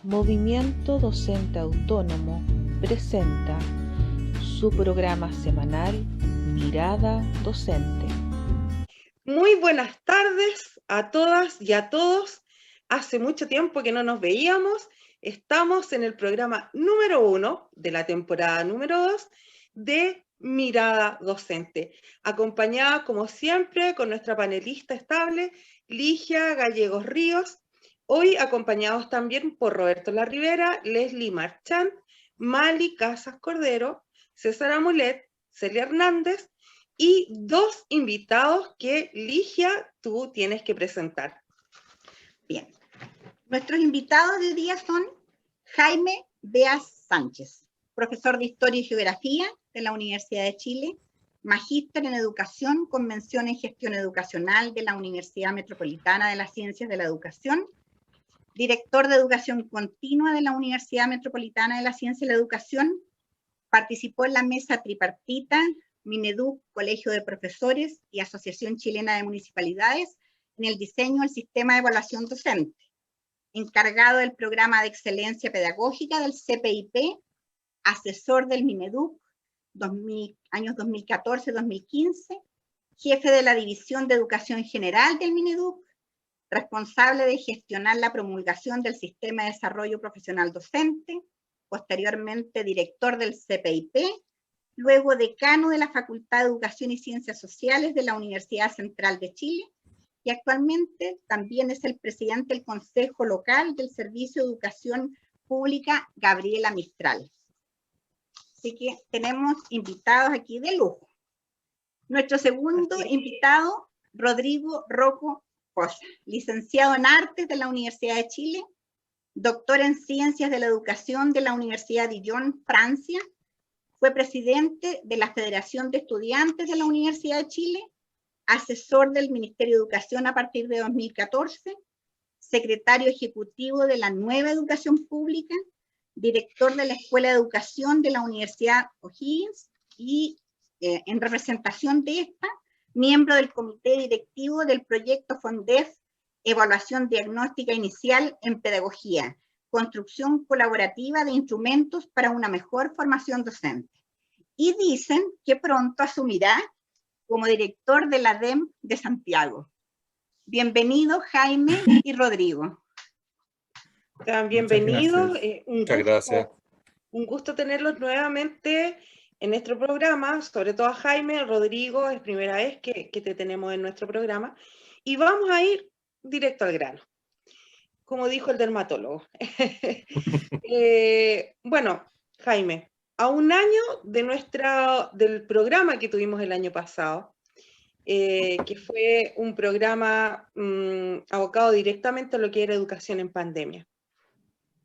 Movimiento Docente Autónomo presenta su programa semanal Mirada Docente. Muy buenas tardes a todas y a todos. Hace mucho tiempo que no nos veíamos. Estamos en el programa número 1 de la temporada número 2 de Mirada Docente, acompañada como siempre con nuestra panelista estable, Ligia Gallegos Ríos. Hoy acompañados también por Roberto La Rivera, Leslie Marchand, Mali Casas Cordero, César Amulet, Celia Hernández y dos invitados que, Ligia, tú tienes que presentar. Bien, nuestros invitados de hoy día son Jaime Beas Sánchez, profesor de Historia y Geografía de la Universidad de Chile, magíster en Educación con mención en Gestión Educacional de la Universidad Metropolitana de las Ciencias de la Educación, director de Educación Continua de la Universidad Metropolitana de las Ciencias de la Educación, participó en la mesa tripartita Mineduc, Colegio de Profesores y Asociación Chilena de Municipalidades en el diseño del sistema de evaluación docente, encargado del programa de excelencia pedagógica del CPIP, asesor del Mineduc, años 2014-2015, jefe de la División de Educación General del Mineduc, responsable de gestionar la promulgación del Sistema de Desarrollo Profesional Docente, posteriormente director del CPIP, luego decano de la Facultad de Educación y Ciencias Sociales de la Universidad Central de Chile, y actualmente también es el presidente del Consejo Local del Servicio de Educación Pública Gabriela Mistral. Así que tenemos invitados aquí de lujo. Nuestro segundo invitado, Rodrigo Rocco Poza, licenciado en Artes de la Universidad de Chile, doctor en Ciencias de la Educación de la Universidad de Dijon, Francia, fue presidente de la Federación de Estudiantes de la Universidad de Chile, asesor del Ministerio de Educación a partir de 2014, secretario ejecutivo de la Nueva Educación Pública, director de la Escuela de Educación de la Universidad O'Higgins y, en representación de esta, miembro del comité directivo del proyecto FONDEF, Evaluación Diagnóstica Inicial en Pedagogía, construcción colaborativa de instrumentos para una mejor formación docente. Y dicen que pronto asumirá como director de la DEM de Santiago. Bienvenidos, Jaime y Rodrigo. Bienvenidos. Muchas gracias. Un gusto tenerlos nuevamente en nuestro programa, sobre todo a Jaime. Rodrigo, es primera vez que te tenemos en nuestro programa. Y vamos a ir directo al grano, como dijo el dermatólogo. Bueno, Jaime, a un año del programa que tuvimos el año pasado, que fue un programa abocado directamente a lo que era educación en pandemia.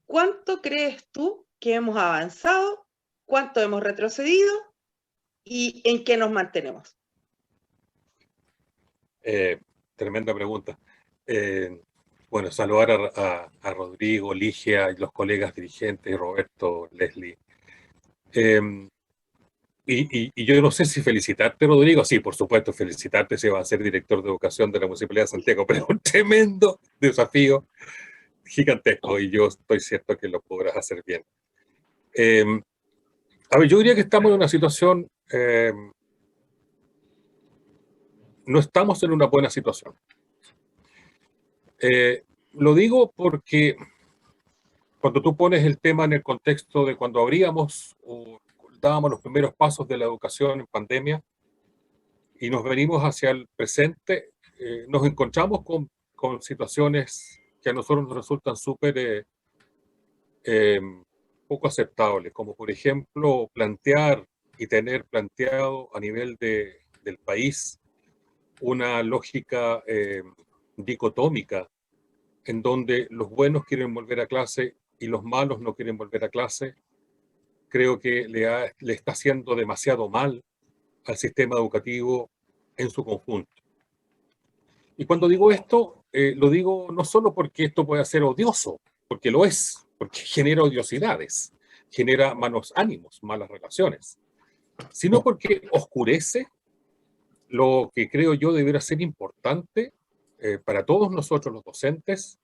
¿Cuánto crees tú que hemos avanzado? ¿Cuánto hemos retrocedido? ¿Y en qué nos mantenemos? Tremenda pregunta. Bueno, saludar a Rodrigo, Ligia y los colegas dirigentes, Roberto, Leslie. Y yo no sé si felicitarte, Rodrigo. Sí, por supuesto, felicitarte si vas a ser director de educación de la Municipalidad de Santiago, pero es un tremendo desafío, gigantesco, y yo estoy cierto que lo podrás hacer bien. A ver, yo diría que estamos en una situación, no estamos en una buena situación. Lo digo porque cuando tú pones el tema en el contexto de cuando abríamos o dábamos los primeros pasos de la educación en pandemia y nos venimos hacia el presente, nos encontramos con situaciones que a nosotros nos resultan súper poco aceptables, como por ejemplo plantear y tener planteado a nivel del país una lógica dicotómica en donde los buenos quieren volver a clase y los malos no quieren volver a clase. Creo que le está haciendo demasiado mal al sistema educativo en su conjunto. Y cuando digo esto, lo digo no solo porque esto pueda ser odioso, porque lo es, porque genera odiosidades, genera malos ánimos, malas relaciones, sino porque oscurece lo que creo yo debería ser importante para todos nosotros los docentes,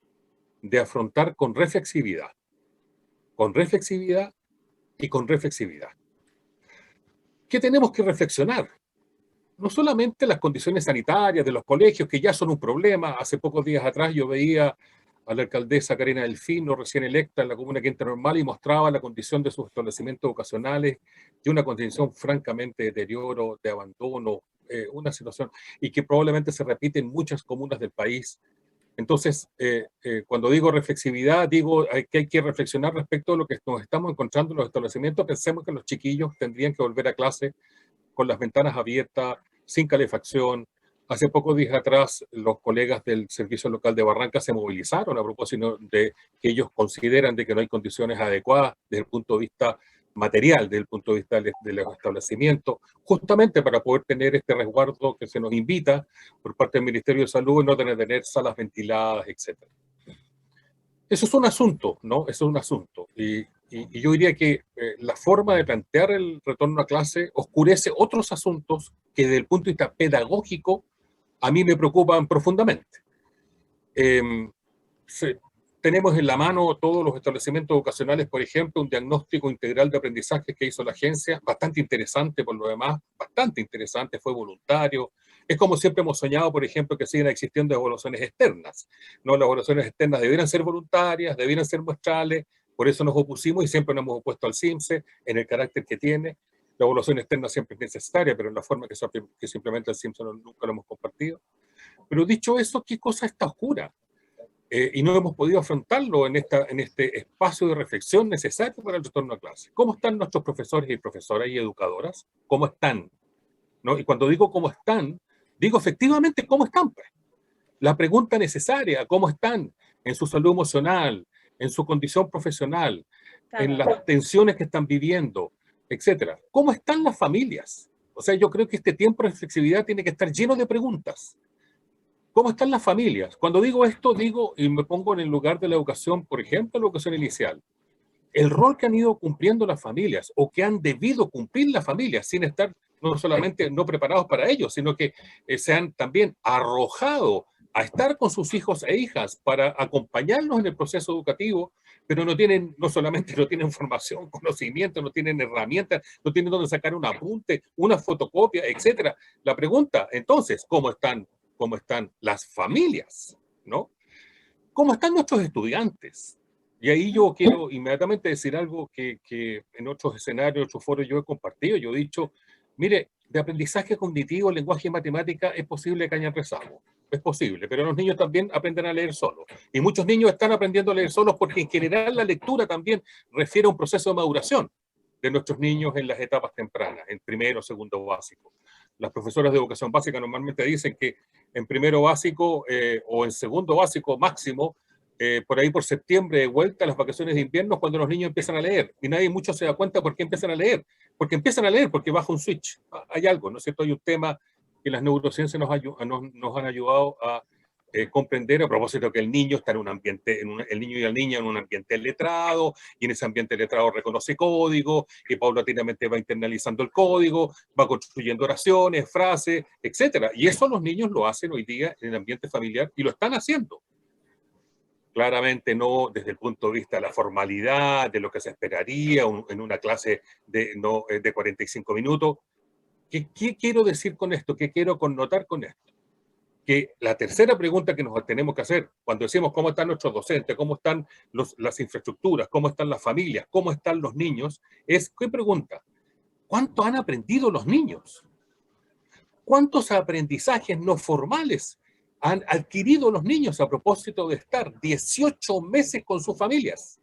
de afrontar con reflexividad, con reflexividad y con reflexividad. ¿Qué tenemos que reflexionar? No solamente las condiciones sanitarias de los colegios, que ya son un problema. Hace pocos días atrás yo veía a la alcaldesa Karina Delfino, recién electa en la comuna Quinta Normal, y mostraba la condición de sus establecimientos educacionales, de una condición francamente de deterioro, de abandono, una situación, y que probablemente se repite en muchas comunas del país. Entonces, cuando digo reflexividad, digo que hay que reflexionar respecto a lo que nos estamos encontrando en los establecimientos. Pensemos que los chiquillos tendrían que volver a clase con las ventanas abiertas, sin calefacción. Hace pocos días atrás, los colegas del Servicio Local de Barranca se movilizaron a propósito de que ellos consideran de que no hay condiciones adecuadas desde el punto de vista material, desde el punto de vista de los establecimientos, justamente para poder tener este resguardo que se nos invita por parte del Ministerio de Salud, no tener salas ventiladas, etc. Eso es un asunto, ¿no? Eso es un asunto. Y yo diría que la forma de plantear el retorno a clase oscurece otros asuntos que desde el punto de vista pedagógico a mí me preocupan profundamente. Tenemos en la mano todos los establecimientos educacionales, por ejemplo, un diagnóstico integral de aprendizaje que hizo la agencia, bastante interesante por lo demás, bastante interesante, fue voluntario. Es como siempre hemos soñado, por ejemplo, que sigan existiendo evaluaciones externas. No, las evaluaciones externas debieran ser voluntarias, debieran ser muestrales, por eso nos opusimos y siempre nos hemos opuesto al CIMSE en el carácter que tiene. La evaluación externa siempre es necesaria, pero en la forma que se implementa el CIMSE nunca lo hemos compartido. Pero dicho eso, ¿qué cosa está oscura? Y no hemos podido afrontarlo en este espacio de reflexión necesario para el retorno a clase. ¿Cómo están nuestros profesores y profesoras y educadoras? ¿Cómo están? ¿No? Y cuando digo cómo están, digo efectivamente cómo están. Pues. La pregunta necesaria, ¿cómo están en su salud emocional, en su condición profesional, en las tensiones que están viviendo, etcétera? ¿Cómo están las familias? O sea, yo creo que este tiempo de flexibilidad tiene que estar lleno de preguntas. ¿Cómo están las familias? Cuando digo esto, digo, y me pongo en el lugar de la educación, por ejemplo, la educación inicial. El rol que han ido cumpliendo las familias, o que han debido cumplir las familias, sin estar no solamente no preparados para ello, sino que se han también arrojado a estar con sus hijos e hijas para acompañarlos en el proceso educativo, pero no solamente no tienen formación, conocimiento, no tienen herramientas, no tienen dónde sacar un apunte, una fotocopia, etcétera. La pregunta, entonces, ¿cómo están las familias? ¿No? ¿Cómo están nuestros estudiantes? Y ahí yo quiero inmediatamente decir algo que en otros escenarios, en otros foros yo he compartido. Yo he dicho, mire, de aprendizaje cognitivo, lenguaje y matemática es posible que hayan rezago. Es posible, pero los niños también aprenden a leer solos. Y muchos niños están aprendiendo a leer solos porque en general la lectura también refiere a un proceso de maduración de nuestros niños en las etapas tempranas, en primero o segundo básico. Las profesoras de educación básica normalmente dicen que en primero básico o en segundo básico máximo, por ahí por septiembre, de vuelta a las vacaciones de invierno, cuando los niños empiezan a leer. Y nadie mucho se da cuenta por qué empiezan a leer. Porque empiezan a leer, porque baja un switch. Hay algo, ¿no es cierto? Hay un tema que las neurociencias nos han ayudado a comprender, a propósito que el niño está en un ambiente, el niño y la niña en un ambiente letrado, y en ese ambiente letrado reconoce código, y paulatinamente va internalizando el código, va construyendo oraciones, frases, etcétera. Y eso los niños lo hacen hoy día en el ambiente familiar, y lo están haciendo. Claramente no desde el punto de vista de la formalidad, de lo que se esperaría en una clase de 45 minutos. ¿Qué quiero decir con esto? ¿Qué quiero connotar con esto? Que la tercera pregunta que nos tenemos que hacer cuando decimos cómo están nuestros docentes, cómo están las infraestructuras, cómo están las familias, cómo están los niños, es, ¿qué pregunta? ¿Cuánto han aprendido los niños? ¿Cuántos aprendizajes no formales han adquirido los niños a propósito de estar 18 meses con sus familias?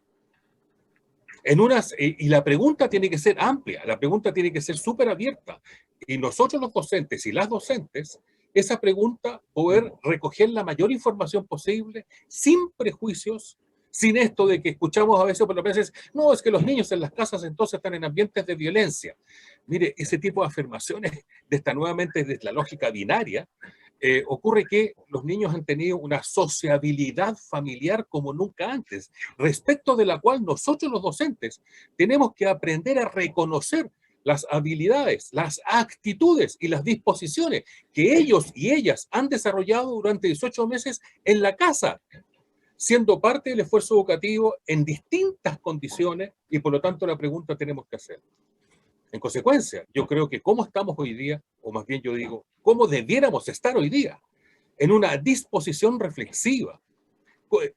Y la pregunta tiene que ser amplia, la pregunta tiene que ser súper abierta. Y nosotros los docentes y las docentes, esa pregunta, poder recoger la mayor información posible, sin prejuicios, sin esto de que escuchamos a veces por las veces, no, es que los niños en las casas entonces están en ambientes de violencia. Mire, ese tipo de afirmaciones, nuevamente desde la lógica binaria, ocurre que los niños han tenido una sociabilidad familiar como nunca antes, respecto de la cual nosotros los docentes tenemos que aprender a reconocer las habilidades, las actitudes y las disposiciones que ellos y ellas han desarrollado durante 18 meses en la casa. siendo parte del esfuerzo educativo en distintas condiciones y por lo tanto la pregunta tenemos que hacer. En consecuencia, yo creo que cómo estamos hoy día, o más bien yo digo, cómo debiéramos estar hoy día, en una disposición reflexiva,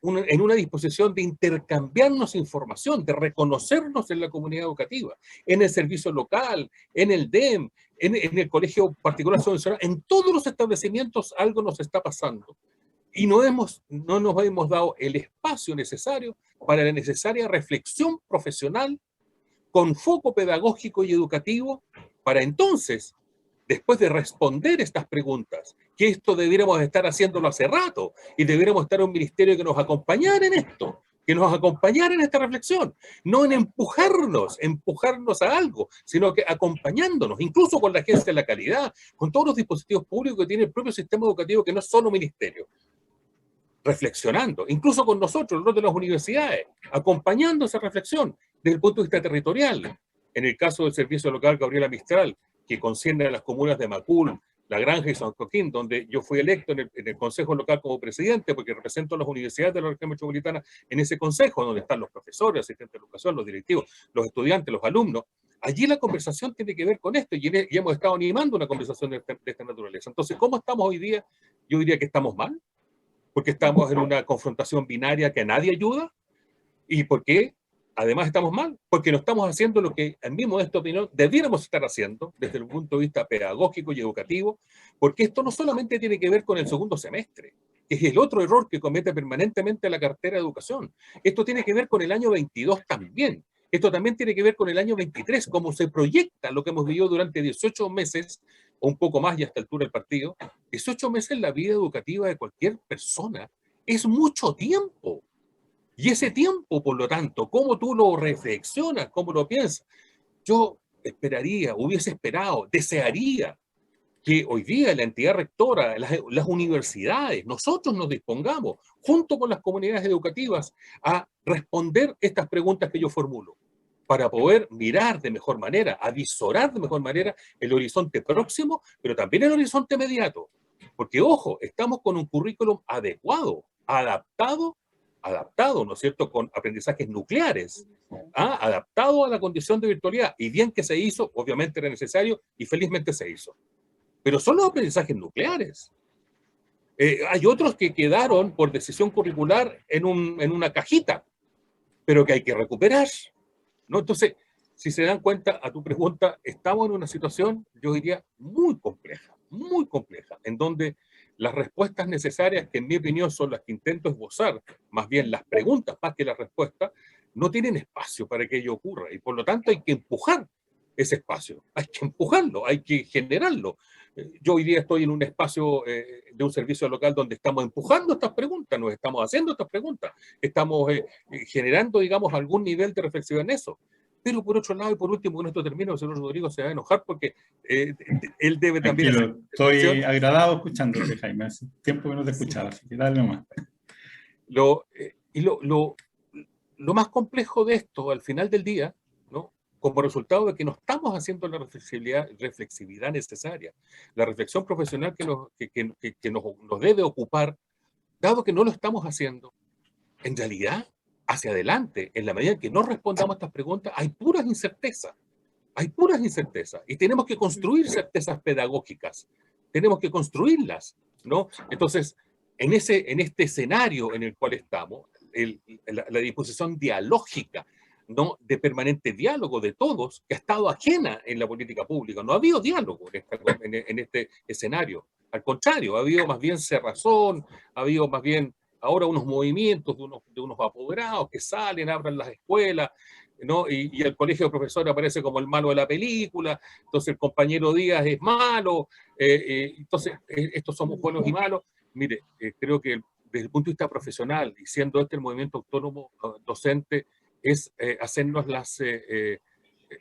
en una disposición de intercambiarnos información, de reconocernos en la comunidad educativa, en el servicio local, en el DEM, en el colegio particular subvencionado, en todos los establecimientos algo nos está pasando. Y no nos hemos dado el espacio necesario para la necesaria reflexión profesional con foco pedagógico y educativo para entonces, después de responder estas preguntas, que esto debiéramos estar haciéndolo hace rato y debiéramos estar un ministerio que nos acompañara en esto, que nos acompañara en esta reflexión, no en empujarnos a algo, sino que acompañándonos, incluso con la Agencia de la Calidad, con todos los dispositivos públicos que tiene el propio sistema educativo, que no es solo ministerio, reflexionando, incluso con nosotros, los de las universidades, acompañando esa reflexión desde el punto de vista territorial. En el caso del servicio local Gabriela Mistral, que concierne a las comunas de Macul, La Granja y San Joaquín, donde yo fui electo en el Consejo Local como presidente, porque represento a las universidades de la región metropolitana en ese consejo, donde están los profesores, asistentes de educación, los directivos, los estudiantes, los alumnos. Allí la conversación tiene que ver con esto y hemos estado animando una conversación de esta naturaleza. Entonces, ¿cómo estamos hoy día? Yo diría que estamos mal, porque estamos en una confrontación binaria que a nadie ayuda. ¿Y por qué? Además estamos mal, porque no estamos haciendo lo que, en mi modesta opinión, debiéramos estar haciendo desde el punto de vista pedagógico y educativo, porque esto no solamente tiene que ver con el segundo semestre, que es el otro error que comete permanentemente la cartera de educación. Esto tiene que ver con el año 22 también. Esto también tiene que ver con el año 23, cómo se proyecta lo que hemos vivido durante 18 meses, o un poco más y hasta altura del partido. 18 meses en la vida educativa de cualquier persona es mucho tiempo. Y ese tiempo, por lo tanto, cómo tú lo reflexionas, cómo lo piensas, yo esperaría, hubiese esperado, desearía que hoy día la entidad rectora, las universidades, nosotros nos dispongamos, junto con las comunidades educativas, a responder estas preguntas que yo formulo, para poder mirar de mejor manera, avisorar de mejor manera el horizonte próximo, pero también el horizonte inmediato. Porque, ojo, estamos con un currículum adecuado, adaptado, ¿no es cierto?, con aprendizajes nucleares, adaptado a la condición de virtualidad. Y bien que se hizo, obviamente era necesario y felizmente se hizo. Pero son los aprendizajes nucleares. Hay otros que quedaron por decisión curricular en una cajita, pero que hay que recuperar, ¿no? Entonces, si se dan cuenta, a tu pregunta, estamos en una situación, yo diría, muy compleja, en donde las respuestas necesarias, que en mi opinión son las que intento esbozar, más bien las preguntas más que las respuestas, no tienen espacio para que ello ocurra. Y por lo tanto hay que empujar ese espacio, hay que empujarlo, hay que generarlo. Yo hoy día estoy en un espacio de un servicio local donde estamos empujando estas preguntas, nos estamos haciendo estas preguntas, estamos generando, digamos, algún nivel de reflexión en eso. Pero por otro lado, y por último, con esto termino, el señor Rodrigo se va a enojar porque él debe también... Tranquilo, estoy agradado escuchándote, Jaime. Hace tiempo que no te escuchaba, así que dale nomás. Lo más complejo de esto, al final del día, ¿no?, como resultado de que no estamos haciendo la reflexividad necesaria, la reflexión profesional que nos debe ocupar, dado que no lo estamos haciendo, en realidad, hacia adelante, en la medida en que no respondamos a estas preguntas, hay puras incertezas, y tenemos que construir certezas pedagógicas, tenemos que construirlas, ¿no? Entonces, en este escenario en el cual estamos, la disposición dialógica, ¿no?, de permanente diálogo de todos, que ha estado ajena en la política pública. No ha habido diálogo en este escenario. Al contrario, ha habido más bien cerrazón, ha habido más bien ahora unos movimientos de unos apoderados que salen, abran las escuelas, ¿no? Y el colegio de profesores aparece como el malo de la película, entonces el compañero Díaz es malo, entonces estos somos buenos y malos. Mire, creo que desde el punto de vista profesional, y siendo este el movimiento autónomo docente, es hacernos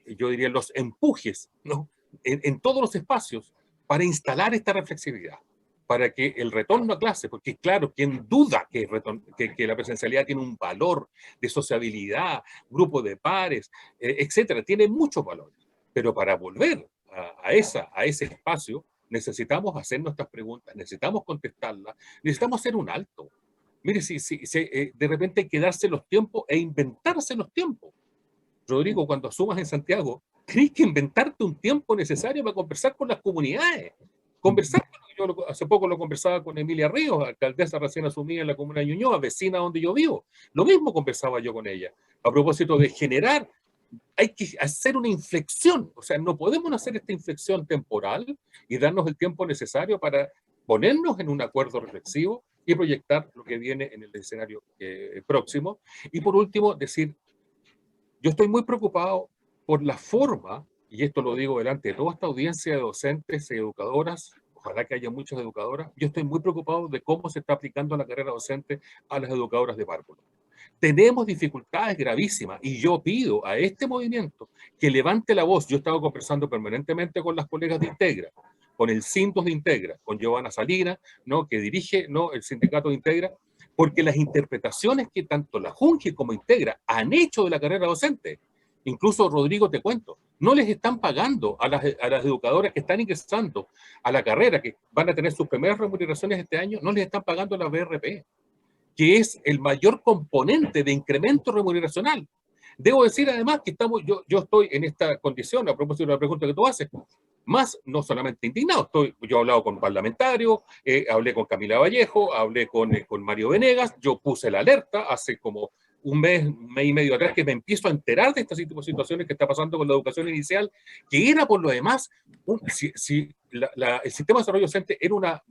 yo diría, los empujes, ¿no?, en todos los espacios para instalar esta reflexividad, para que el retorno a clase, porque claro, quien duda que la presencialidad tiene un valor de sociabilidad, grupo de pares, etcétera, tiene muchos valores, pero para volver a ese espacio necesitamos hacer nuestras preguntas, necesitamos contestarlas, necesitamos hacer un alto. Mire, de repente hay que darse los tiempos e inventarse los tiempos. Rodrigo, cuando asumas en Santiago, tienes que inventarte un tiempo necesario para conversar con las comunidades. Conversar, hace poco lo conversaba con Emilia Ríos, alcaldesa recién asumida en la comuna de Ñuñoa, vecina donde yo vivo. Lo mismo conversaba yo con ella, a propósito de generar, hay que hacer una inflexión, o sea, no podemos hacer esta inflexión temporal y darnos el tiempo necesario para ponernos en un acuerdo reflexivo y proyectar lo que viene en el escenario próximo. Y por último, decir, yo estoy muy preocupado por la forma, y esto lo digo delante de toda esta audiencia de docentes y educadoras, ojalá que haya muchas educadoras, yo estoy muy preocupado de cómo se está aplicando la carrera docente a las educadoras de párvulo. Tenemos dificultades gravísimas y yo pido a este movimiento que levante la voz. Yo he estado conversando permanentemente con las colegas de Integra, con el Sindos de Integra, con Giovanna Salinas, ¿no?, que dirige, ¿no?, el sindicato de Integra, porque las interpretaciones que tanto la Junji como Integra han hecho de la carrera docente, incluso Rodrigo, te cuento, no les están pagando a las educadoras que están ingresando a la carrera, que van a tener sus primeras remuneraciones este año, no les están pagando la BRP, que es el mayor componente de incremento remuneracional. Debo decir además que yo estoy en esta condición, a propósito de la pregunta que tú haces, más no solamente indignado, yo he hablado con parlamentarios, hablé con Camila Vallejo, hablé con Mario Venegas, yo puse la alerta hace como un mes y medio atrás que me empiezo a enterar de estas situaciones que está pasando con la educación inicial, que era por lo demás, el sistema de desarrollo docente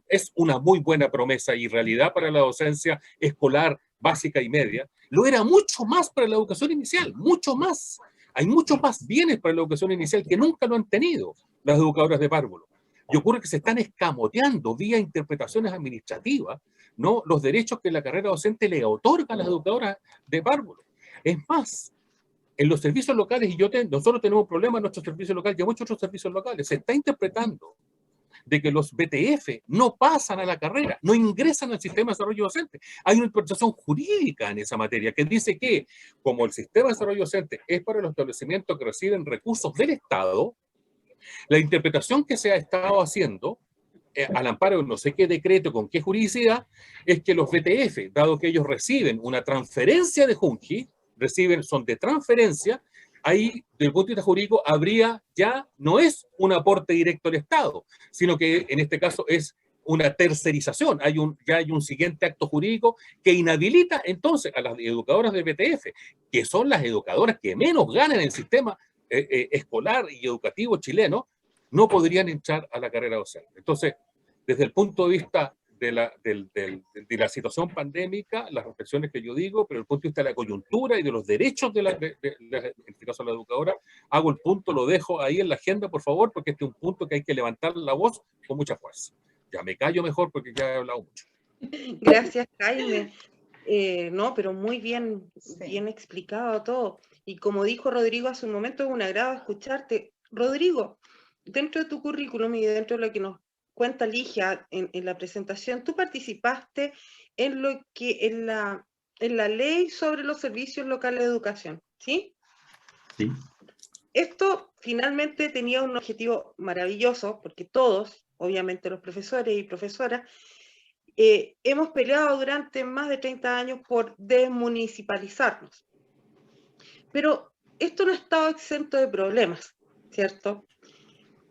es una muy buena promesa y realidad para la docencia escolar básica y media, lo era mucho más para la educación inicial, mucho más. Hay muchos más bienes para la educación inicial que nunca lo han tenido las educadoras de párvulo. Y ocurre que se están escamoteando vía interpretaciones administrativas, ¿no?, los derechos que la carrera docente le otorga a las educadoras de párvulo. Es más, en los servicios locales, y nosotros tenemos problemas en nuestros servicios locales y en muchos otros servicios locales, se está interpretando de que los BTF no pasan a la carrera, no ingresan al sistema de desarrollo docente. Hay una interpretación jurídica en esa materia que dice que, como el sistema de desarrollo docente es para los establecimientos que reciben recursos del Estado, la interpretación que se ha estado haciendo, al amparo de no sé qué decreto, con qué juridicidad, es que los BTF, dado que ellos reciben una transferencia de Junji, son de transferencia, ahí, desde el punto de vista jurídico, no es un aporte directo al Estado, sino que en este caso es una tercerización. Ya hay un siguiente acto jurídico que inhabilita entonces a las educadoras de BTF, que son las educadoras que menos ganan en el sistema escolar y educativo chileno, no podrían entrar a la carrera docente. Entonces, desde el punto de vista de la situación pandémica, las reflexiones que yo digo, pero desde el punto de vista de la coyuntura y de los derechos en este caso la educadora, hago el punto, lo dejo ahí en la agenda, por favor, porque este es un punto que hay que levantar la voz con mucha fuerza. Ya me callo mejor porque ya he hablado mucho. Gracias, Jaime. No, pero muy bien, bien explicado todo. Y como dijo Rodrigo hace un momento, es un agrado escucharte. Rodrigo, dentro de tu currículum y dentro de lo que nos cuenta Ligia en la presentación, tú participaste en la ley sobre los servicios locales de educación, ¿sí? Sí. Esto finalmente tenía un objetivo maravilloso, porque todos, obviamente los profesores y profesoras, hemos peleado durante más de 30 años por desmunicipalizarnos. Pero esto no ha estado exento de problemas, ¿cierto?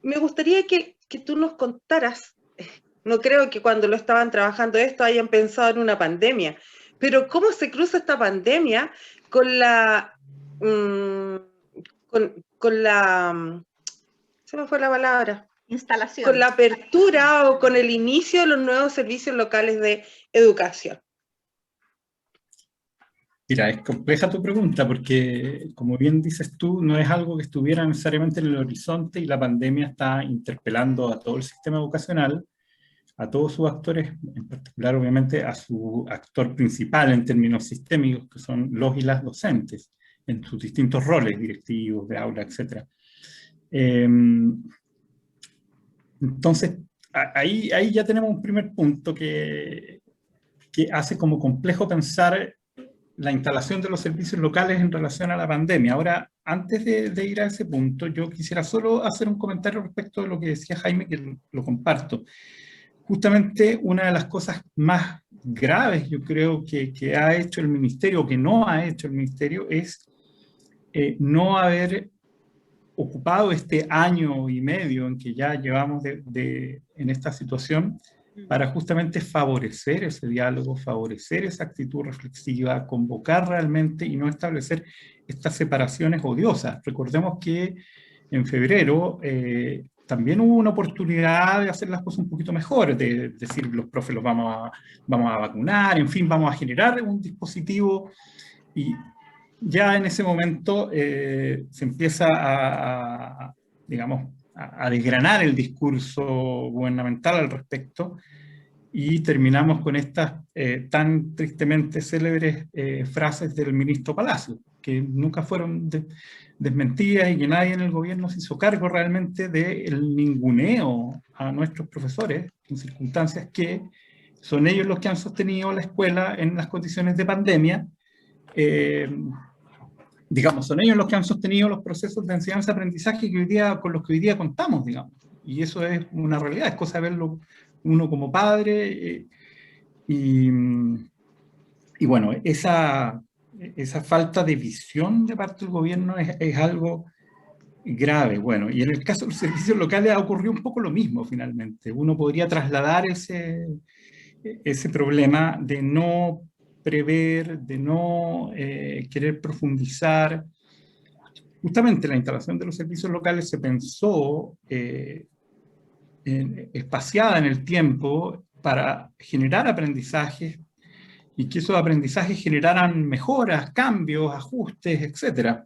Me gustaría que tú nos contaras, no creo que cuando lo estaban trabajando esto hayan pensado en una pandemia, pero ¿cómo se cruza esta pandemia con la... se me fue la palabra. Instalación. Con la apertura o con el inicio de los nuevos servicios locales de educación? Mira, es compleja tu pregunta porque, como bien dices tú, no es algo que estuviera necesariamente en el horizonte y la pandemia está interpelando a todo el sistema educacional, a todos sus actores, en particular, obviamente, a su actor principal en términos sistémicos, que son los y las docentes, en sus distintos roles, directivos, de aula, etc. Entonces, ahí ya tenemos un primer punto que hace como complejo pensar la instalación de los servicios locales en relación a la pandemia. Ahora, antes de ir a ese punto, yo quisiera solo hacer un comentario respecto de lo que decía Jaime, que lo comparto. justamente una de las cosas más graves, yo creo, que ha hecho el ministerio, o que no ha hecho el ministerio, es no haber ocupado este año y medio en que ya llevamos en esta situación para justamente favorecer ese diálogo, favorecer esa actitud reflexiva, convocar realmente y no establecer estas separaciones odiosas. Recordemos que en febrero también hubo una oportunidad de hacer las cosas un poquito mejor, de decir los profes los vamos a vacunar, en fin, vamos a generar un dispositivo, y ya en ese momento se empieza digamos, a desgranar el discurso gubernamental al respecto, y terminamos con estas tan tristemente célebres frases del ministro Palacio, que nunca fueron desmentidas, y que nadie en el gobierno se hizo cargo realmente del ninguneo a nuestros profesores en circunstancias que son ellos los que han sostenido la escuela en las condiciones de pandemia. Digamos, son ellos los que han sostenido los procesos de enseñanza-aprendizaje con los que hoy día contamos, digamos. Y eso es una realidad, es cosa de verlo uno como padre. Y bueno, esa falta de visión de parte del gobierno es algo grave. Bueno, y en el caso de los servicios locales ha ocurrido un poco lo mismo, finalmente. Uno podría trasladar ese problema de no prever, de no querer profundizar. Justamente la instalación de los servicios locales se pensó espaciada en el tiempo para generar aprendizajes, y que esos aprendizajes generaran mejoras, cambios, ajustes, etc.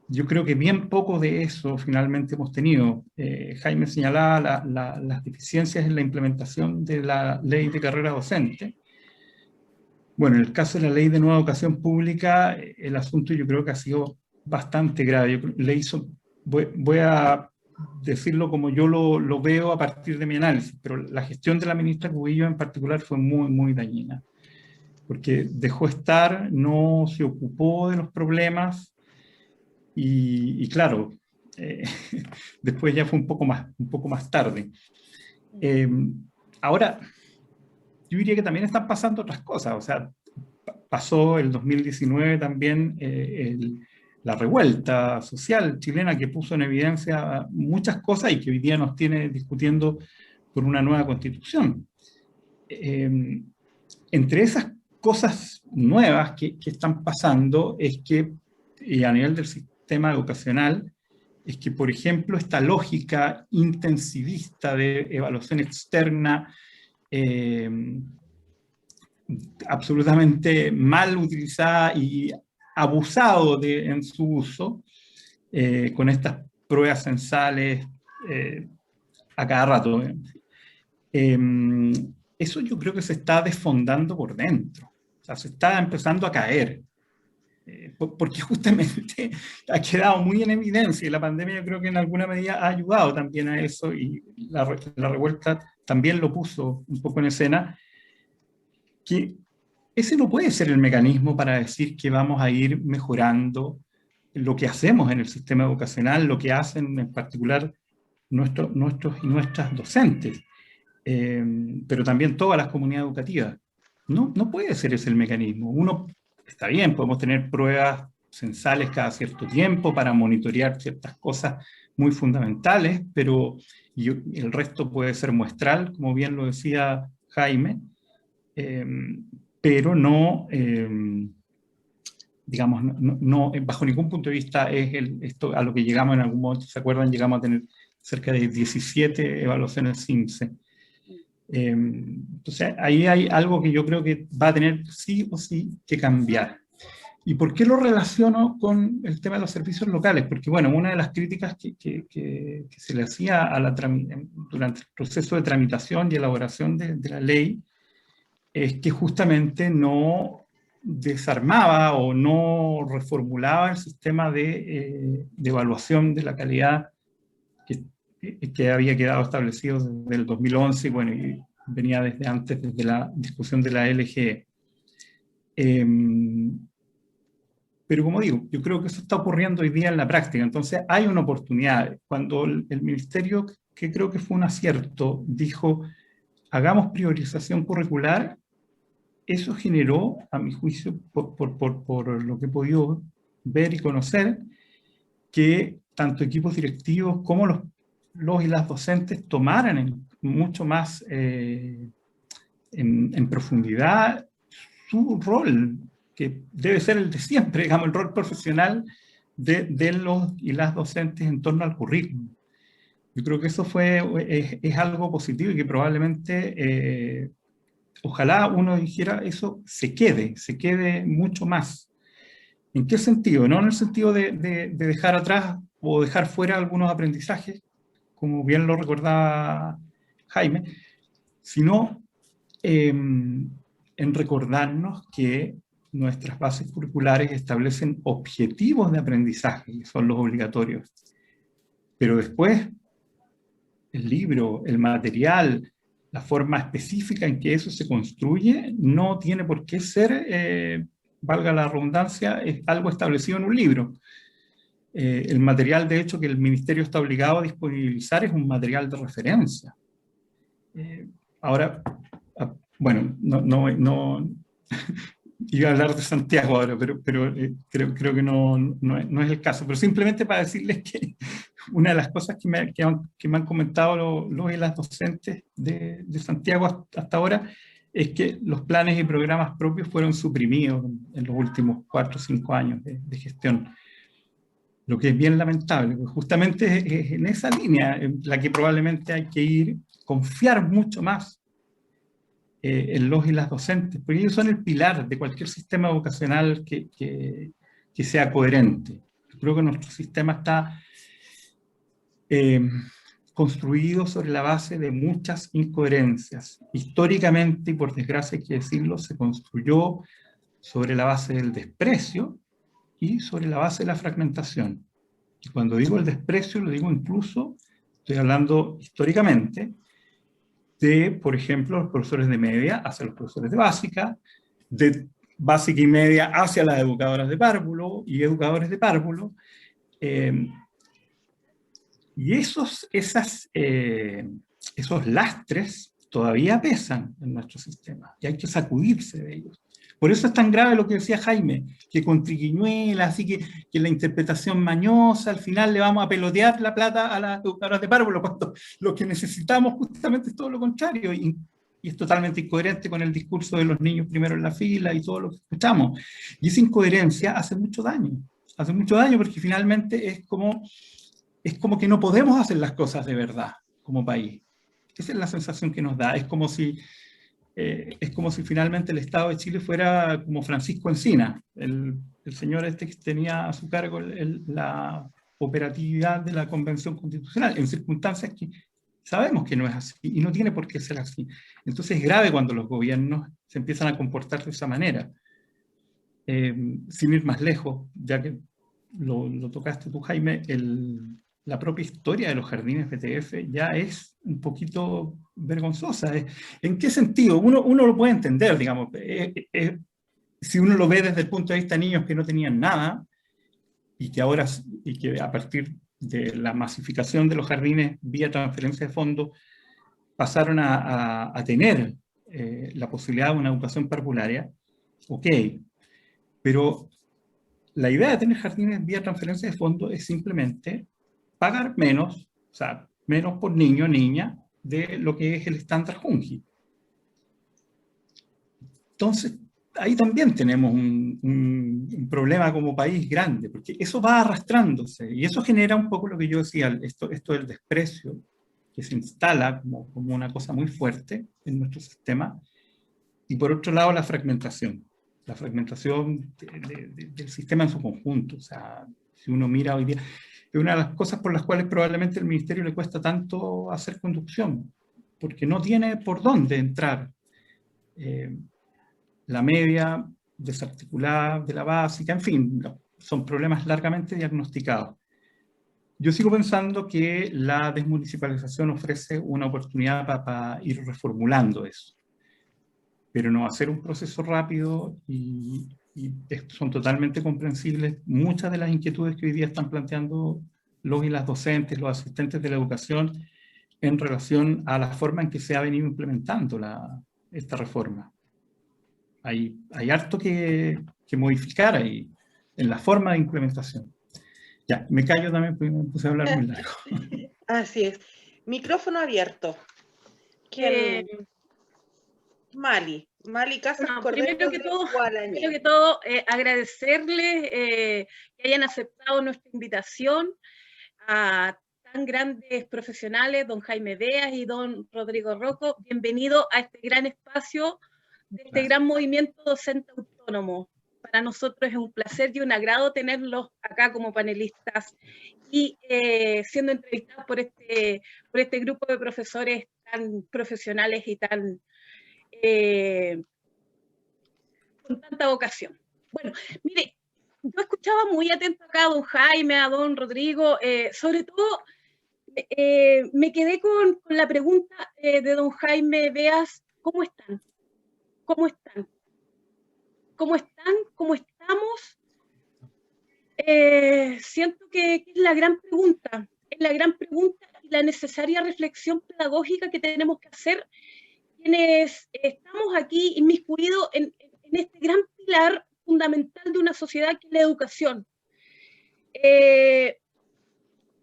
Yo creo que bien poco de eso finalmente hemos tenido. Jaime señalaba las deficiencias en la implementación de la ley de carrera docente. Bueno, en el caso de la ley de nueva educación pública, el asunto yo creo que ha sido bastante grave. Voy a decirlo como yo lo veo a partir de mi análisis, pero la gestión de la ministra Cubillos en particular fue muy, muy dañina, porque dejó estar, no se ocupó de los problemas, y claro, después ya fue un poco más tarde. Ahora, yo diría que también están pasando otras cosas. O sea, pasó el 2019 también la revuelta social chilena, que puso en evidencia muchas cosas y que hoy día nos tiene discutiendo por una nueva constitución. Entre esas cosas nuevas que están pasando es que, a nivel del sistema educacional, es que, por ejemplo, esta lógica intensivista de evaluación externa, absolutamente mal utilizada y abusado en su uso, con estas pruebas censales a cada rato. Eso yo creo que se está desfondando por dentro, o sea, se está empezando a caer, porque justamente ha quedado muy en evidencia, y la pandemia yo creo que en alguna medida ha ayudado también a eso, y la revuelta también lo puso un poco en escena, que ese no puede ser el mecanismo para decir que vamos a ir mejorando lo que hacemos en el sistema educacional, lo que hacen en particular nuestros y nuestras docentes, pero también todas las comunidades educativas. No puede ser ese el mecanismo. Uno, está bien, podemos tener pruebas censales cada cierto tiempo para monitorear ciertas cosas muy fundamentales, pero el resto puede ser muestral, como bien lo decía Jaime, pero no, digamos, no, bajo ningún punto de vista es esto a lo que llegamos en algún momento. ¿Se acuerdan? Llegamos a tener cerca de 17 evaluaciones CIMSE. Entonces, ahí hay algo que yo creo que va a tener sí o sí que cambiar. ¿Y por qué lo relaciono con el tema de los servicios locales? Porque, bueno, una de las críticas que se le hacía durante el proceso de tramitación y elaboración de la ley es que justamente no desarmaba o no reformulaba el sistema de evaluación de la calidad que había quedado establecido desde el 2011, y bueno, y venía desde antes, desde la discusión de la LGE. Pero como digo, yo creo que eso está ocurriendo hoy día en la práctica. Entonces hay una oportunidad. Cuando el ministerio, que creo que fue un acierto, dijo hagamos priorización curricular. Eso generó, a mi juicio, por lo que he podido ver y conocer, que tanto equipos directivos como los y las docentes tomaran mucho más en profundidad su rol, que debe ser el de siempre, digamos, el rol profesional de los y las docentes en torno al currículum. Yo creo que eso es algo positivo y que probablemente, ojalá uno dijera, eso se quede mucho más. ¿En qué sentido? No en el sentido de dejar atrás o dejar fuera algunos aprendizajes, como bien lo recordaba Jaime, sino en recordarnos que nuestras bases curriculares establecen objetivos de aprendizaje, que son los obligatorios. Pero después, el libro, el material, la forma específica en que eso se construye, no tiene por qué ser, valga la redundancia, es algo establecido en un libro. El material, de hecho, que el Ministerio está obligado a disponibilizar es un material de referencia. Ahora, bueno, no iba a hablar de Santiago ahora, pero creo que no es el caso. Pero simplemente para decirles que una de las cosas que me han comentado los y las docentes de Santiago hasta ahora es que los planes y programas propios fueron suprimidos en los últimos 4 o 5 años de gestión. Lo que es bien lamentable, porque justamente es en esa línea en la que probablemente hay que ir, confiar mucho más en los y las docentes, porque ellos son el pilar de cualquier sistema educacional que sea coherente. Yo creo que nuestro sistema está construido sobre la base de muchas incoherencias. Históricamente, y por desgracia hay que decirlo, se construyó sobre la base del desprecio y sobre la base de la fragmentación. Y cuando digo el desprecio, lo digo incluso, estoy hablando históricamente, de, por ejemplo, los profesores de media hacia los profesores de básica, de básica y media hacia las educadoras de párvulo y educadores de párvulo. Y esos lastres todavía pesan en nuestro sistema y hay que sacudirse de ellos. Por eso es tan grave lo que decía Jaime, que con triquiñuelas, así que la interpretación mañosa, al final le vamos a pelotear la plata a las educadoras de párvulo, cuando lo que necesitamos justamente es todo lo contrario, y es totalmente incoherente con el discurso de los niños primero en la fila y todo lo que escuchamos. Y esa incoherencia hace mucho daño porque finalmente es como que no podemos hacer las cosas de verdad como país. Esa es la sensación que nos da. Es como si finalmente el Estado de Chile fuera como Francisco Encina, el señor este que tenía a su cargo la operatividad de la Convención Constitucional, en circunstancias que sabemos que no es así y no tiene por qué ser así. Entonces es grave cuando los gobiernos se empiezan a comportar de esa manera. Sin ir más lejos, ya que lo tocaste tú, Jaime, la propia historia de los jardines BTF ya es un poquito vergonzosa. ¿En qué sentido? Uno lo puede entender, digamos, si uno lo ve desde el punto de vista de niños que no tenían nada, y que a partir de la masificación de los jardines vía transferencia de fondos pasaron a tener la posibilidad de una educación parvularia, ok, pero la idea de tener jardines vía transferencia de fondos es simplemente pagar menos, o sea, menos por niño o niña de lo que es el estándar Junji. Entonces, ahí también tenemos un problema como país grande, porque eso va arrastrándose, y eso genera un poco lo que yo decía, esto del desprecio, que se instala como una cosa muy fuerte en nuestro sistema, y por otro lado la fragmentación del sistema en su conjunto. O sea, si uno mira hoy día, es una de las cosas por las cuales probablemente al ministerio le cuesta tanto hacer conducción, porque no tiene por dónde entrar. La media desarticulada de la básica, en fin, son problemas largamente diagnosticados. Yo sigo pensando que la desmunicipalización ofrece una oportunidad para ir reformulando eso, pero no hacer un proceso rápido, y son totalmente comprensibles muchas de las inquietudes que hoy día están planteando los y las docentes, los asistentes de la educación, en relación a la forma en que se ha venido implementando esta reforma. Hay harto que modificar ahí en la forma de implementación. Ya, me callo también porque me puse a hablar muy largo. Así es. Micrófono abierto. ¿Quién? Mali Casas Bueno, Cordero primero que de todo, Guaraní. agradecerles que hayan aceptado nuestra invitación a tan grandes profesionales, don Jaime Beas y don Rodrigo Rocco. Bienvenido a este gran espacio de este gran movimiento docente autónomo. Para nosotros es un placer y un agrado tenerlos acá como panelistas y siendo entrevistados por este grupo de profesores tan profesionales y tan con tanta vocación. Bueno, mire, yo escuchaba muy atento acá a don Jaime, a don Rodrigo, sobre todo me quedé con la pregunta de don Jaime Beas, ¿cómo están? ¿Cómo están? ¿Cómo están? ¿Cómo estamos? Siento que es la gran pregunta y la necesaria reflexión pedagógica que tenemos que hacer quienes estamos aquí inmiscuidos en este gran pilar fundamental de una sociedad que es la educación.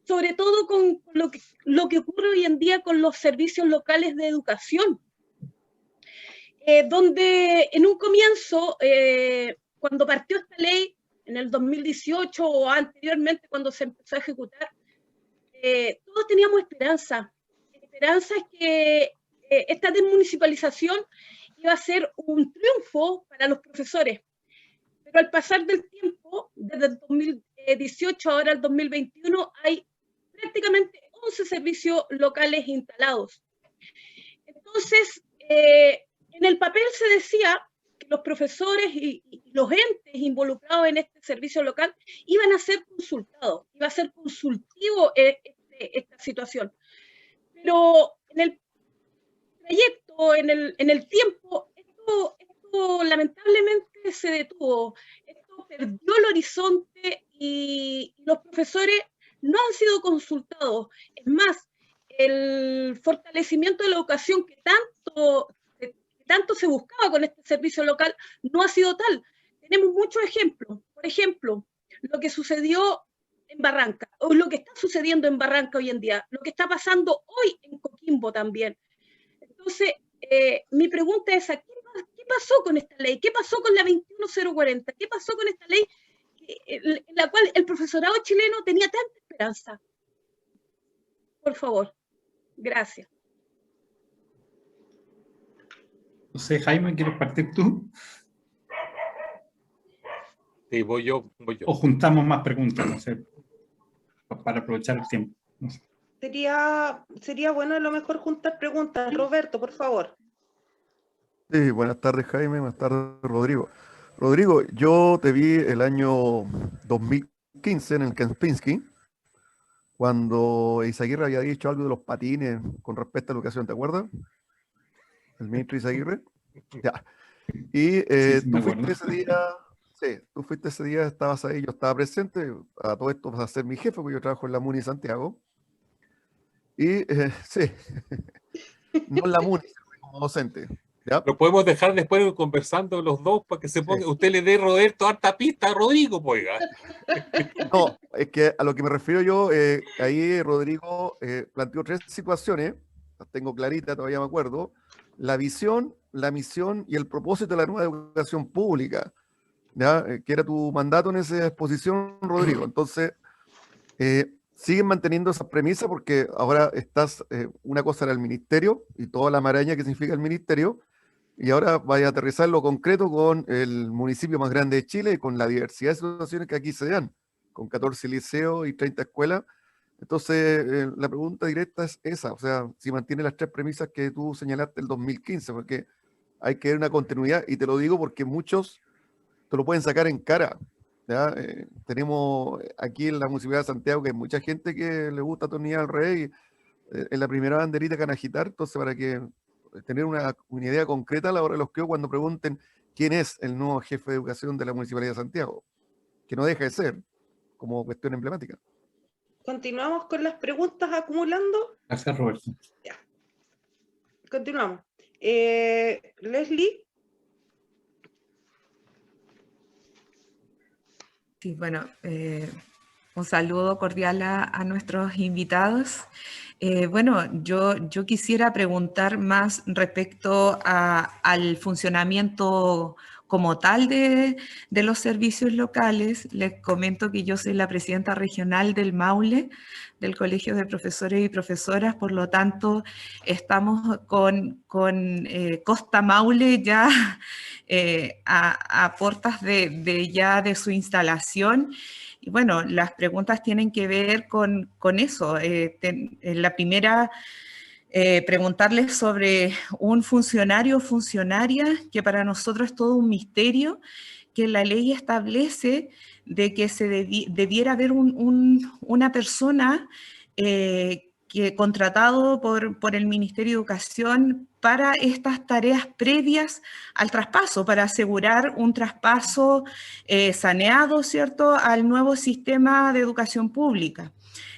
Sobre todo con lo que ocurre hoy en día con los servicios locales de educación, donde en un comienzo, cuando partió esta ley, en el 2018 o anteriormente cuando se empezó a ejecutar, todos teníamos esperanza es que esta desmunicipalización iba a ser un triunfo para los profesores. Pero al pasar del tiempo, desde el 2018 ahora al 2021, hay prácticamente 11 servicios locales instalados. Entonces, en el papel se decía que los profesores y los entes involucrados en este servicio local iban a ser consultados, iba a ser consultivo esta situación. Pero en el trayecto, en el tiempo, esto lamentablemente se detuvo, esto perdió el horizonte y los profesores no han sido consultados. Es más, el fortalecimiento de la educación que tanto se buscaba con este servicio local no ha sido tal. Tenemos muchos ejemplos. Por ejemplo, lo que sucedió en Barranca, o lo que está sucediendo en Barranca hoy en día, lo que está pasando hoy en Coquimbo también. Entonces, mi pregunta es, ¿qué pasó con esta ley? ¿Qué pasó con la 21040? ¿Qué pasó con esta ley en la cual el profesorado chileno tenía tanta esperanza? Por favor, gracias. No sé, Jaime, ¿quieres partir tú? Sí, voy yo. O juntamos más preguntas, no sé, para aprovechar el tiempo. No sé. Sería bueno a lo mejor juntar preguntas. Roberto, por favor. Sí, buenas tardes, Jaime, buenas tardes, Rodrigo. Rodrigo, yo te vi el año 2015 en el Kempinski, cuando Izaguirre había dicho algo de los patines con respecto a la educación, ¿te acuerdas? El ministro Izaguirre. Ya. Y Sí, tú fuiste ese día, estabas ahí, yo estaba presente, a todo esto vas a ser mi jefe, porque yo trabajo en la MUNI Santiago. Y sí, no en la MUNI, como docente. ¿Ya? Lo podemos dejar después conversando los dos para que se ponga, Sí. usted le dé Roberto harta pista a Rodrigo, pues, oiga. No, es que a lo que me refiero yo, ahí Rodrigo planteó 3 situaciones, las tengo claritas, todavía me acuerdo: la visión, la misión y el propósito de la nueva educación pública, ¿ya? Que era tu mandato en esa exposición, Rodrigo. Entonces, siguen manteniendo esa premisa, porque ahora una cosa era el ministerio y toda la maraña que significa el ministerio, y ahora vaya a aterrizar lo concreto con el municipio más grande de Chile, con la diversidad de situaciones que aquí se dan, con 14 liceos y 30 escuelas. Entonces, la pregunta directa es esa, o sea, si mantiene las 3 premisas que tú señalaste el 2015, porque hay que ver una continuidad, y te lo digo porque muchos te lo pueden sacar en cara, ¿ya? Tenemos aquí en la Municipalidad de Santiago que hay mucha gente que le gusta atornillar al rey, en la primera banderita que van a agitar. Entonces, para que tener una idea concreta a la hora de los que cuando pregunten quién es el nuevo jefe de educación de la Municipalidad de Santiago, que no deja de ser como cuestión emblemática. continuamos con las preguntas acumulando. Gracias, Roberto. Ya. Continuamos. Leslie. Sí, bueno, un saludo cordial a nuestros invitados. Bueno, yo quisiera preguntar más respecto al funcionamiento como tal de los servicios locales. Les comento que yo soy la presidenta regional del Maule, del Colegio de Profesores y Profesoras, por lo tanto estamos con Costa Maule ya a puertas de su instalación. Y bueno, las preguntas tienen que ver con eso. La primera, preguntarles sobre un funcionario o funcionaria, que para nosotros es todo un misterio, que la ley establece de que debiera haber una persona que contratado por el Ministerio de Educación para estas tareas previas al traspaso, para asegurar un traspaso saneado, ¿cierto?, al nuevo sistema de educación pública.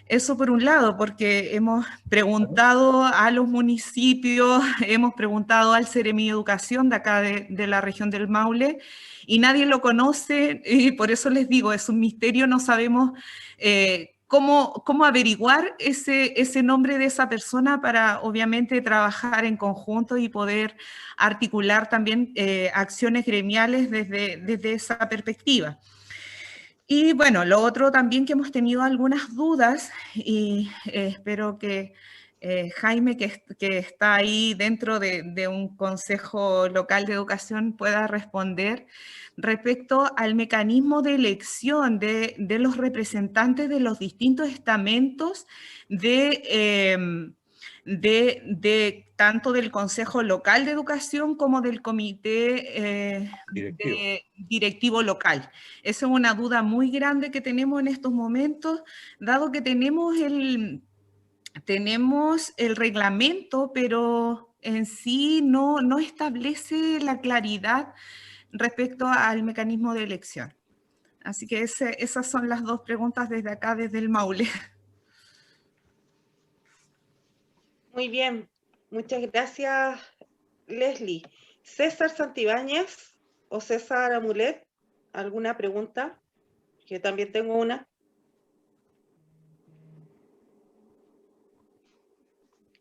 Eso por un lado, porque hemos preguntado a los municipios, hemos preguntado al Seremi de Educación de acá de la región del Maule, y nadie lo conoce, y por eso les digo, es un misterio, no sabemos cómo averiguar ese nombre de esa persona para obviamente trabajar en conjunto y poder articular también acciones gremiales desde esa perspectiva. Y bueno, lo otro también que hemos tenido algunas dudas, y espero que Jaime, que está ahí dentro de un consejo local de educación, pueda responder respecto al mecanismo de elección de los representantes de los distintos estamentos tanto del Consejo Local de Educación como del Comité directivo local. Esa es una duda muy grande que tenemos en estos momentos, dado que tenemos el reglamento, pero en sí no establece la claridad respecto al mecanismo de elección. Así que esas son las dos preguntas desde acá, desde el Maule. Muy bien, muchas gracias, Leslie. César Santibáñez o César Amulet, ¿alguna pregunta? Yo también tengo una.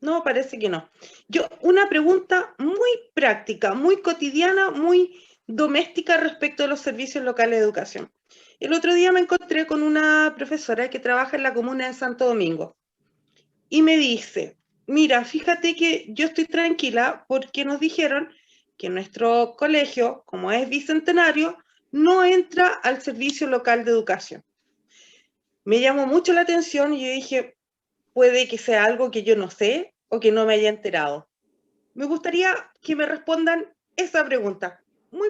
No, parece que no. Una pregunta muy práctica, muy cotidiana, muy doméstica respecto a los servicios locales de educación. El otro día me encontré con una profesora que trabaja en la comuna de Santo Domingo y me dice: mira, fíjate que yo estoy tranquila porque nos dijeron que nuestro colegio, como es bicentenario, no entra al servicio local de educación. Me llamó mucho la atención y yo dije, puede que sea algo que yo no sé o que no me haya enterado. Me gustaría que me respondan esa pregunta, muy,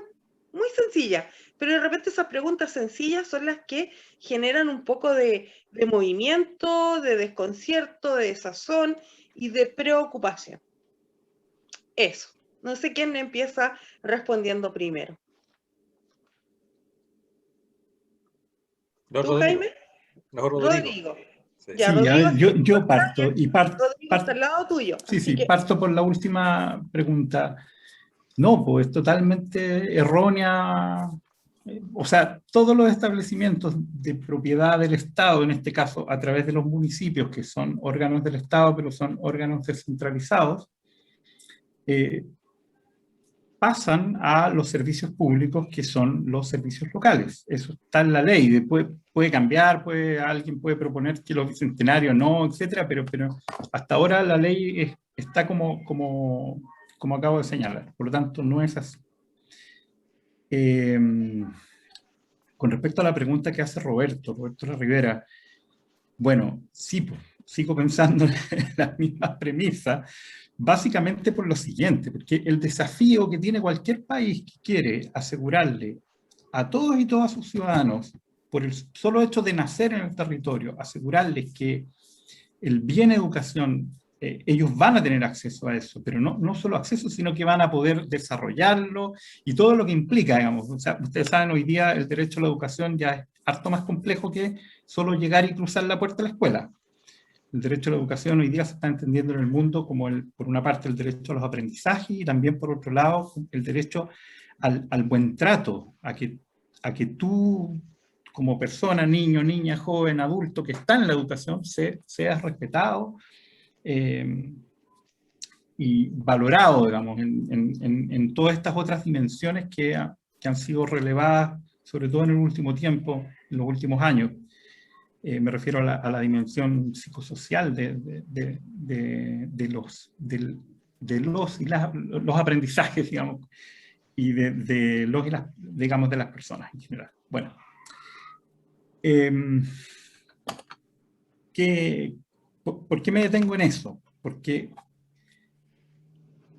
muy sencilla, pero de repente esas preguntas sencillas son las que generan un poco de movimiento, de desconcierto, de desazón y de preocupación. Eso. No sé quién empieza respondiendo primero. No, ¿Tú, Rodrigo. Jaime? No, Rodrigo. Sí. Ya, Sí, Rodrigo, a ver, yo parto. Rodrigo está al lado tuyo. Sí, parto por la última pregunta. No, pues totalmente errónea. O sea, todos los establecimientos de propiedad del Estado, en este caso a través de los municipios, que son órganos del Estado, pero son órganos descentralizados, pasan a los servicios públicos, que son los servicios locales. Eso está en la ley. Después puede cambiar, alguien puede proponer que los bicentenarios no, etcétera, pero hasta ahora la ley está como acabo de señalar. Por lo tanto, no es así. Con respecto a la pregunta que hace Roberto Rivera, bueno, sí, pues, sigo pensando en las mismas premisas, básicamente por lo siguiente, porque el desafío que tiene cualquier país que quiere asegurarle a todos y todas sus ciudadanos, por el solo hecho de nacer en el territorio, asegurarles que el bien educación ellos van a tener acceso a eso, pero no solo acceso, sino que van a poder desarrollarlo y todo lo que implica, digamos. O sea, ustedes saben, hoy día el derecho a la educación ya es harto más complejo que solo llegar y cruzar la puerta de la escuela. El derecho a la educación hoy día se está entendiendo en el mundo como, por una parte, el derecho a los aprendizajes y también, por otro lado, el derecho al buen trato, a que tú, como persona, niño, niña, joven, adulto, que está en la educación, seas respetado y valorado, digamos, en todas estas otras dimensiones que han sido relevadas, sobre todo en el último tiempo, en los últimos años. Me refiero a la dimensión psicosocial de los aprendizajes, digamos, y de los y las, digamos, de las personas en general. Bueno, ¿por qué me detengo en eso? Porque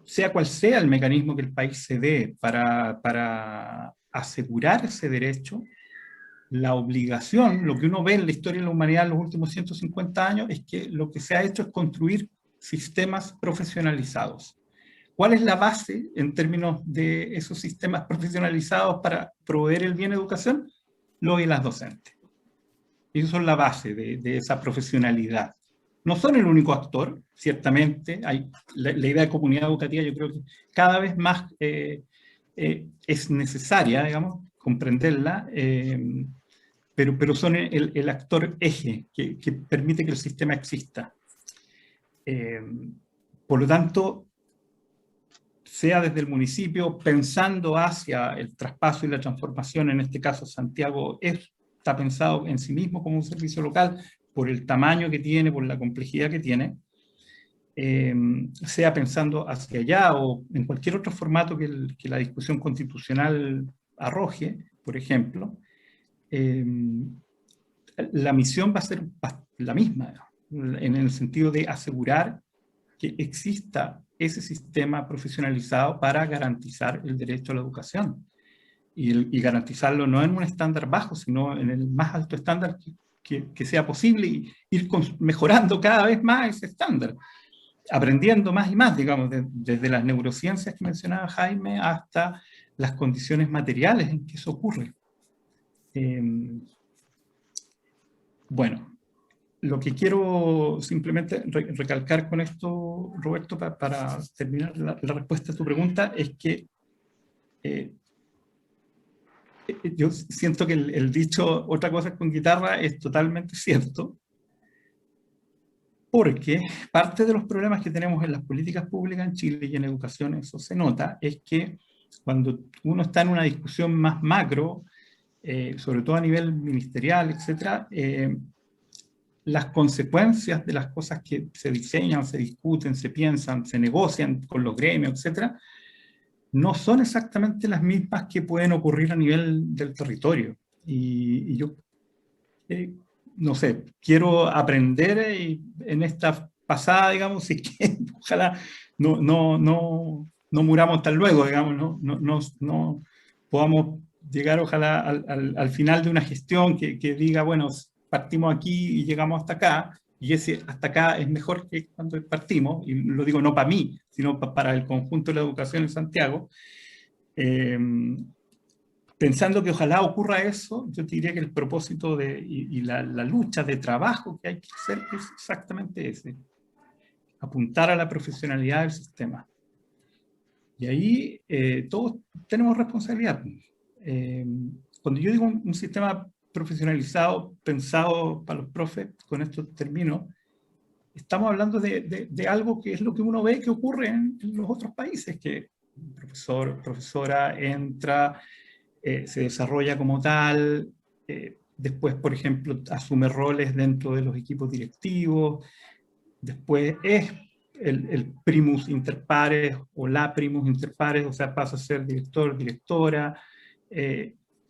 sea cual sea el mecanismo que el país se dé para asegurar ese derecho, la obligación, lo que uno ve en la historia de la humanidad en los últimos 150 años, es que lo que se ha hecho es construir sistemas profesionalizados. ¿Cuál es la base en términos de esos sistemas profesionalizados para proveer el bien de educación? Los y las docentes. Ellos son la base de esa profesionalidad. No son el único actor, ciertamente. Hay la idea de comunidad educativa, yo creo que cada vez más es necesaria, digamos, comprenderla, pero son el actor eje que permite que el sistema exista. Por lo tanto, sea desde el municipio, pensando hacia el traspaso y la transformación, en este caso Santiago está pensado en sí mismo como un servicio local, por el tamaño que tiene, por la complejidad que tiene, sea pensando hacia allá o en cualquier otro formato que la discusión constitucional arroje, por ejemplo, la misión va a ser la misma, en el sentido de asegurar que exista ese sistema profesionalizado para garantizar el derecho a la educación. Y garantizarlo no en un estándar bajo, sino en el más alto estándar que sea posible, y ir mejorando cada vez más ese estándar, aprendiendo más y más, digamos, desde las neurociencias que mencionaba Jaime hasta las condiciones materiales en que eso ocurre. Bueno, lo que quiero simplemente recalcar con esto, Roberto, para terminar la respuesta a tu pregunta, es que yo siento que el dicho "otra cosa con guitarra" es totalmente cierto, porque parte de los problemas que tenemos en las políticas públicas en Chile y en educación, eso se nota, es que cuando uno está en una discusión más macro, sobre todo a nivel ministerial, etcétera, las consecuencias de las cosas que se diseñan, se discuten, se piensan, se negocian con los gremios, etcétera, no son exactamente las mismas que pueden ocurrir a nivel del territorio. Y yo, no sé, quiero aprender en esta pasada, digamos, y que ojalá no muramos tan luego, digamos, no podamos llegar, ojalá, al final de una gestión que diga, bueno, partimos aquí y llegamos hasta acá, y ese hasta acá es mejor que cuando partimos, y lo digo no para mí, sino para el conjunto de la educación en Santiago. Pensando que ojalá ocurra eso, yo te diría que el propósito y la lucha de trabajo que hay que hacer es exactamente ese: apuntar a la profesionalidad del sistema. Y ahí todos tenemos responsabilidad. Cuando yo digo un sistema profesionalizado, pensado para los profes, con esto termino, estamos hablando de algo que es lo que uno ve que ocurre en los otros países, que un profesor, profesora entra, se desarrolla como tal, después, por ejemplo, asume roles dentro de los equipos directivos, después es el primus inter pares o la primus inter pares, o sea, pasa a ser director, directora,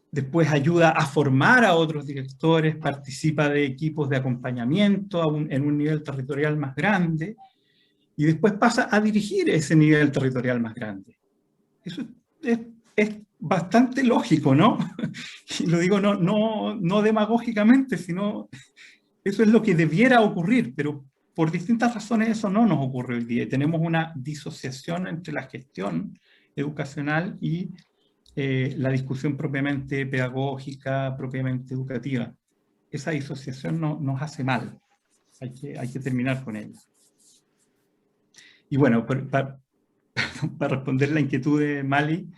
después ayuda a formar a otros directores, participa de equipos de acompañamiento en un nivel territorial más grande, y después pasa a dirigir ese nivel territorial más grande. Eso es bastante lógico, ¿no? Y lo digo no demagógicamente, sino eso es lo que debiera ocurrir, pero por distintas razones eso no nos ocurre hoy día. Y tenemos una disociación entre la gestión educacional y la discusión propiamente pedagógica, propiamente educativa. Esa disociación nos hace mal. Hay que terminar con ella. Y bueno, para responder la inquietud de Mali,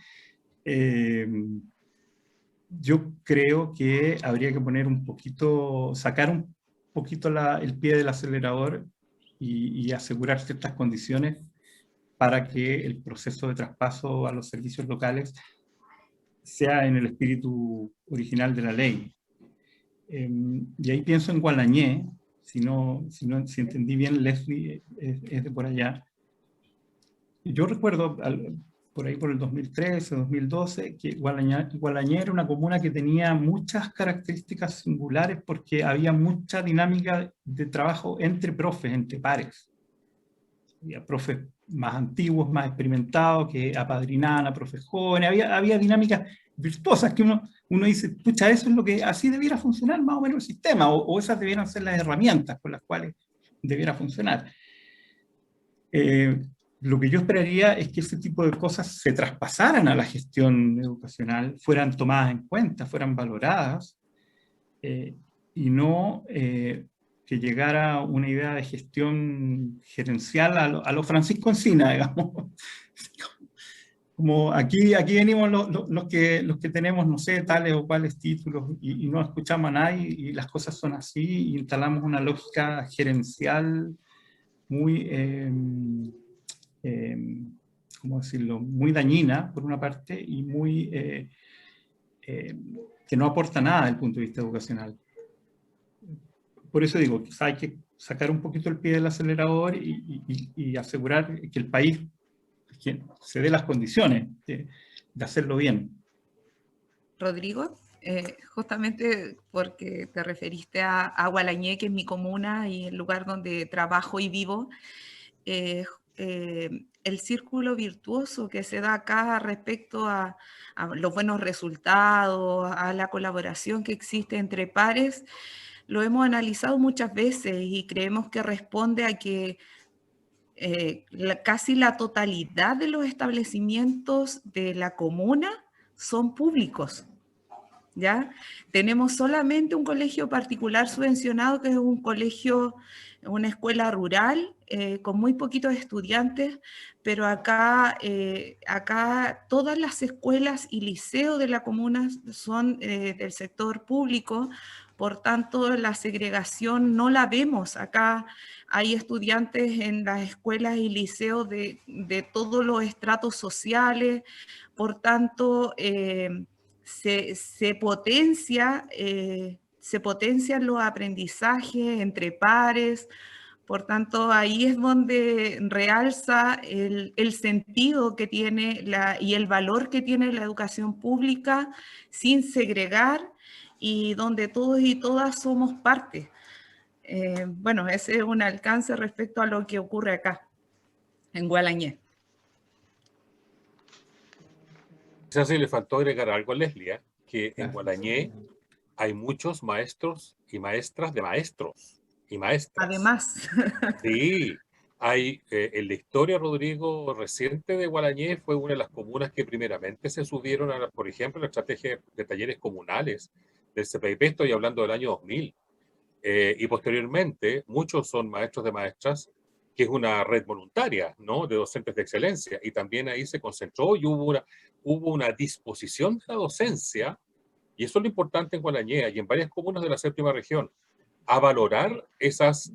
yo creo que habría que poner un poquito, sacar un poquito el pie del acelerador y asegurar ciertas condiciones para que el proceso de traspaso a los servicios locales sea en el espíritu original de la ley. Y ahí pienso en Gualañé, si entendí bien, Leslie es de por allá. Yo recuerdo, por ahí por el 2013, 2012, que Gualañé era una comuna que tenía muchas características singulares porque había mucha dinámica de trabajo entre profes, entre pares. Había profes más antiguos, más experimentados, que apadrinaban a profes jóvenes, había dinámicas virtuosas que uno dice, pucha, eso es lo que así debiera funcionar más o menos el sistema, o esas debieran ser las herramientas con las cuales debiera funcionar. Lo que yo esperaría es que ese tipo de cosas se traspasaran a la gestión educacional, fueran tomadas en cuenta, fueran valoradas, y no que llegara una idea de gestión gerencial a lo Francisco Encina, digamos. Como aquí venimos los que tenemos, no sé, tales o cuales títulos, y no escuchamos a nadie, y las cosas son así, y instalamos una lógica gerencial muy... ¿cómo decirlo?, muy dañina, por una parte, y muy que no aporta nada desde el punto de vista educacional. Por eso digo, quizá hay que sacar un poquito el pie del acelerador y asegurar que el país se dé las condiciones de hacerlo bien. Rodrigo, justamente porque te referiste a Gualañé, que es mi comuna y el lugar donde trabajo y vivo, el círculo virtuoso que se da acá respecto a los buenos resultados, a la colaboración que existe entre pares, lo hemos analizado muchas veces y creemos que responde a que casi la totalidad de los establecimientos de la comuna son públicos. ¿Ya? Tenemos solamente un colegio particular subvencionado, que es un colegio, una escuela rural, con muy poquitos estudiantes, pero acá todas las escuelas y liceos de la comuna son del sector público, por tanto la segregación no la vemos. Acá hay estudiantes en las escuelas y liceos de todos los estratos sociales, por tanto... Se potencian los aprendizajes entre pares, por tanto ahí es donde realza el sentido que tiene y el valor que tiene la educación pública sin segregar y donde todos y todas somos parte. Bueno, ese es un alcance respecto a lo que ocurre acá, en Gualañé. Quizás se le faltó agregar algo a Leslie, que en Gualañé hay muchos maestros y maestras de maestros y maestras. Además. Sí, hay en la historia, Rodrigo, reciente de Gualañé fue una de las comunas que primeramente se subieron, por ejemplo, la estrategia de talleres comunales del CPIP, estoy hablando del año 2000. Y posteriormente, muchos son maestros de maestras, que es una red voluntaria, ¿no?, de docentes de excelencia, y también ahí se concentró y hubo una disposición de la docencia, y eso es lo importante en Gualañé y en varias comunas de la séptima región, a valorar esas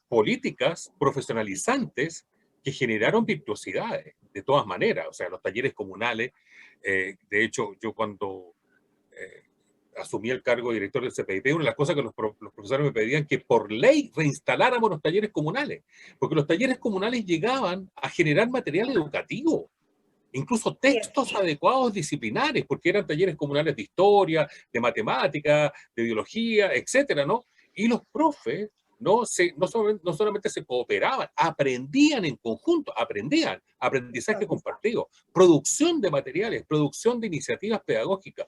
políticas profesionalizantes que generaron virtuosidades, de todas maneras. O sea, los talleres comunales, de hecho, yo cuando asumí el cargo de director del CPIP, una de las cosas que los profesores me pedían que por ley reinstaláramos los talleres comunales, porque los talleres comunales llegaban a generar material educativo, incluso textos adecuados disciplinares, porque eran talleres comunales de historia, de matemática, de biología, etcétera, ¿no? Y los profes no solamente se cooperaban, aprendían en conjunto, aprendizaje compartido, producción de materiales, producción de iniciativas pedagógicas.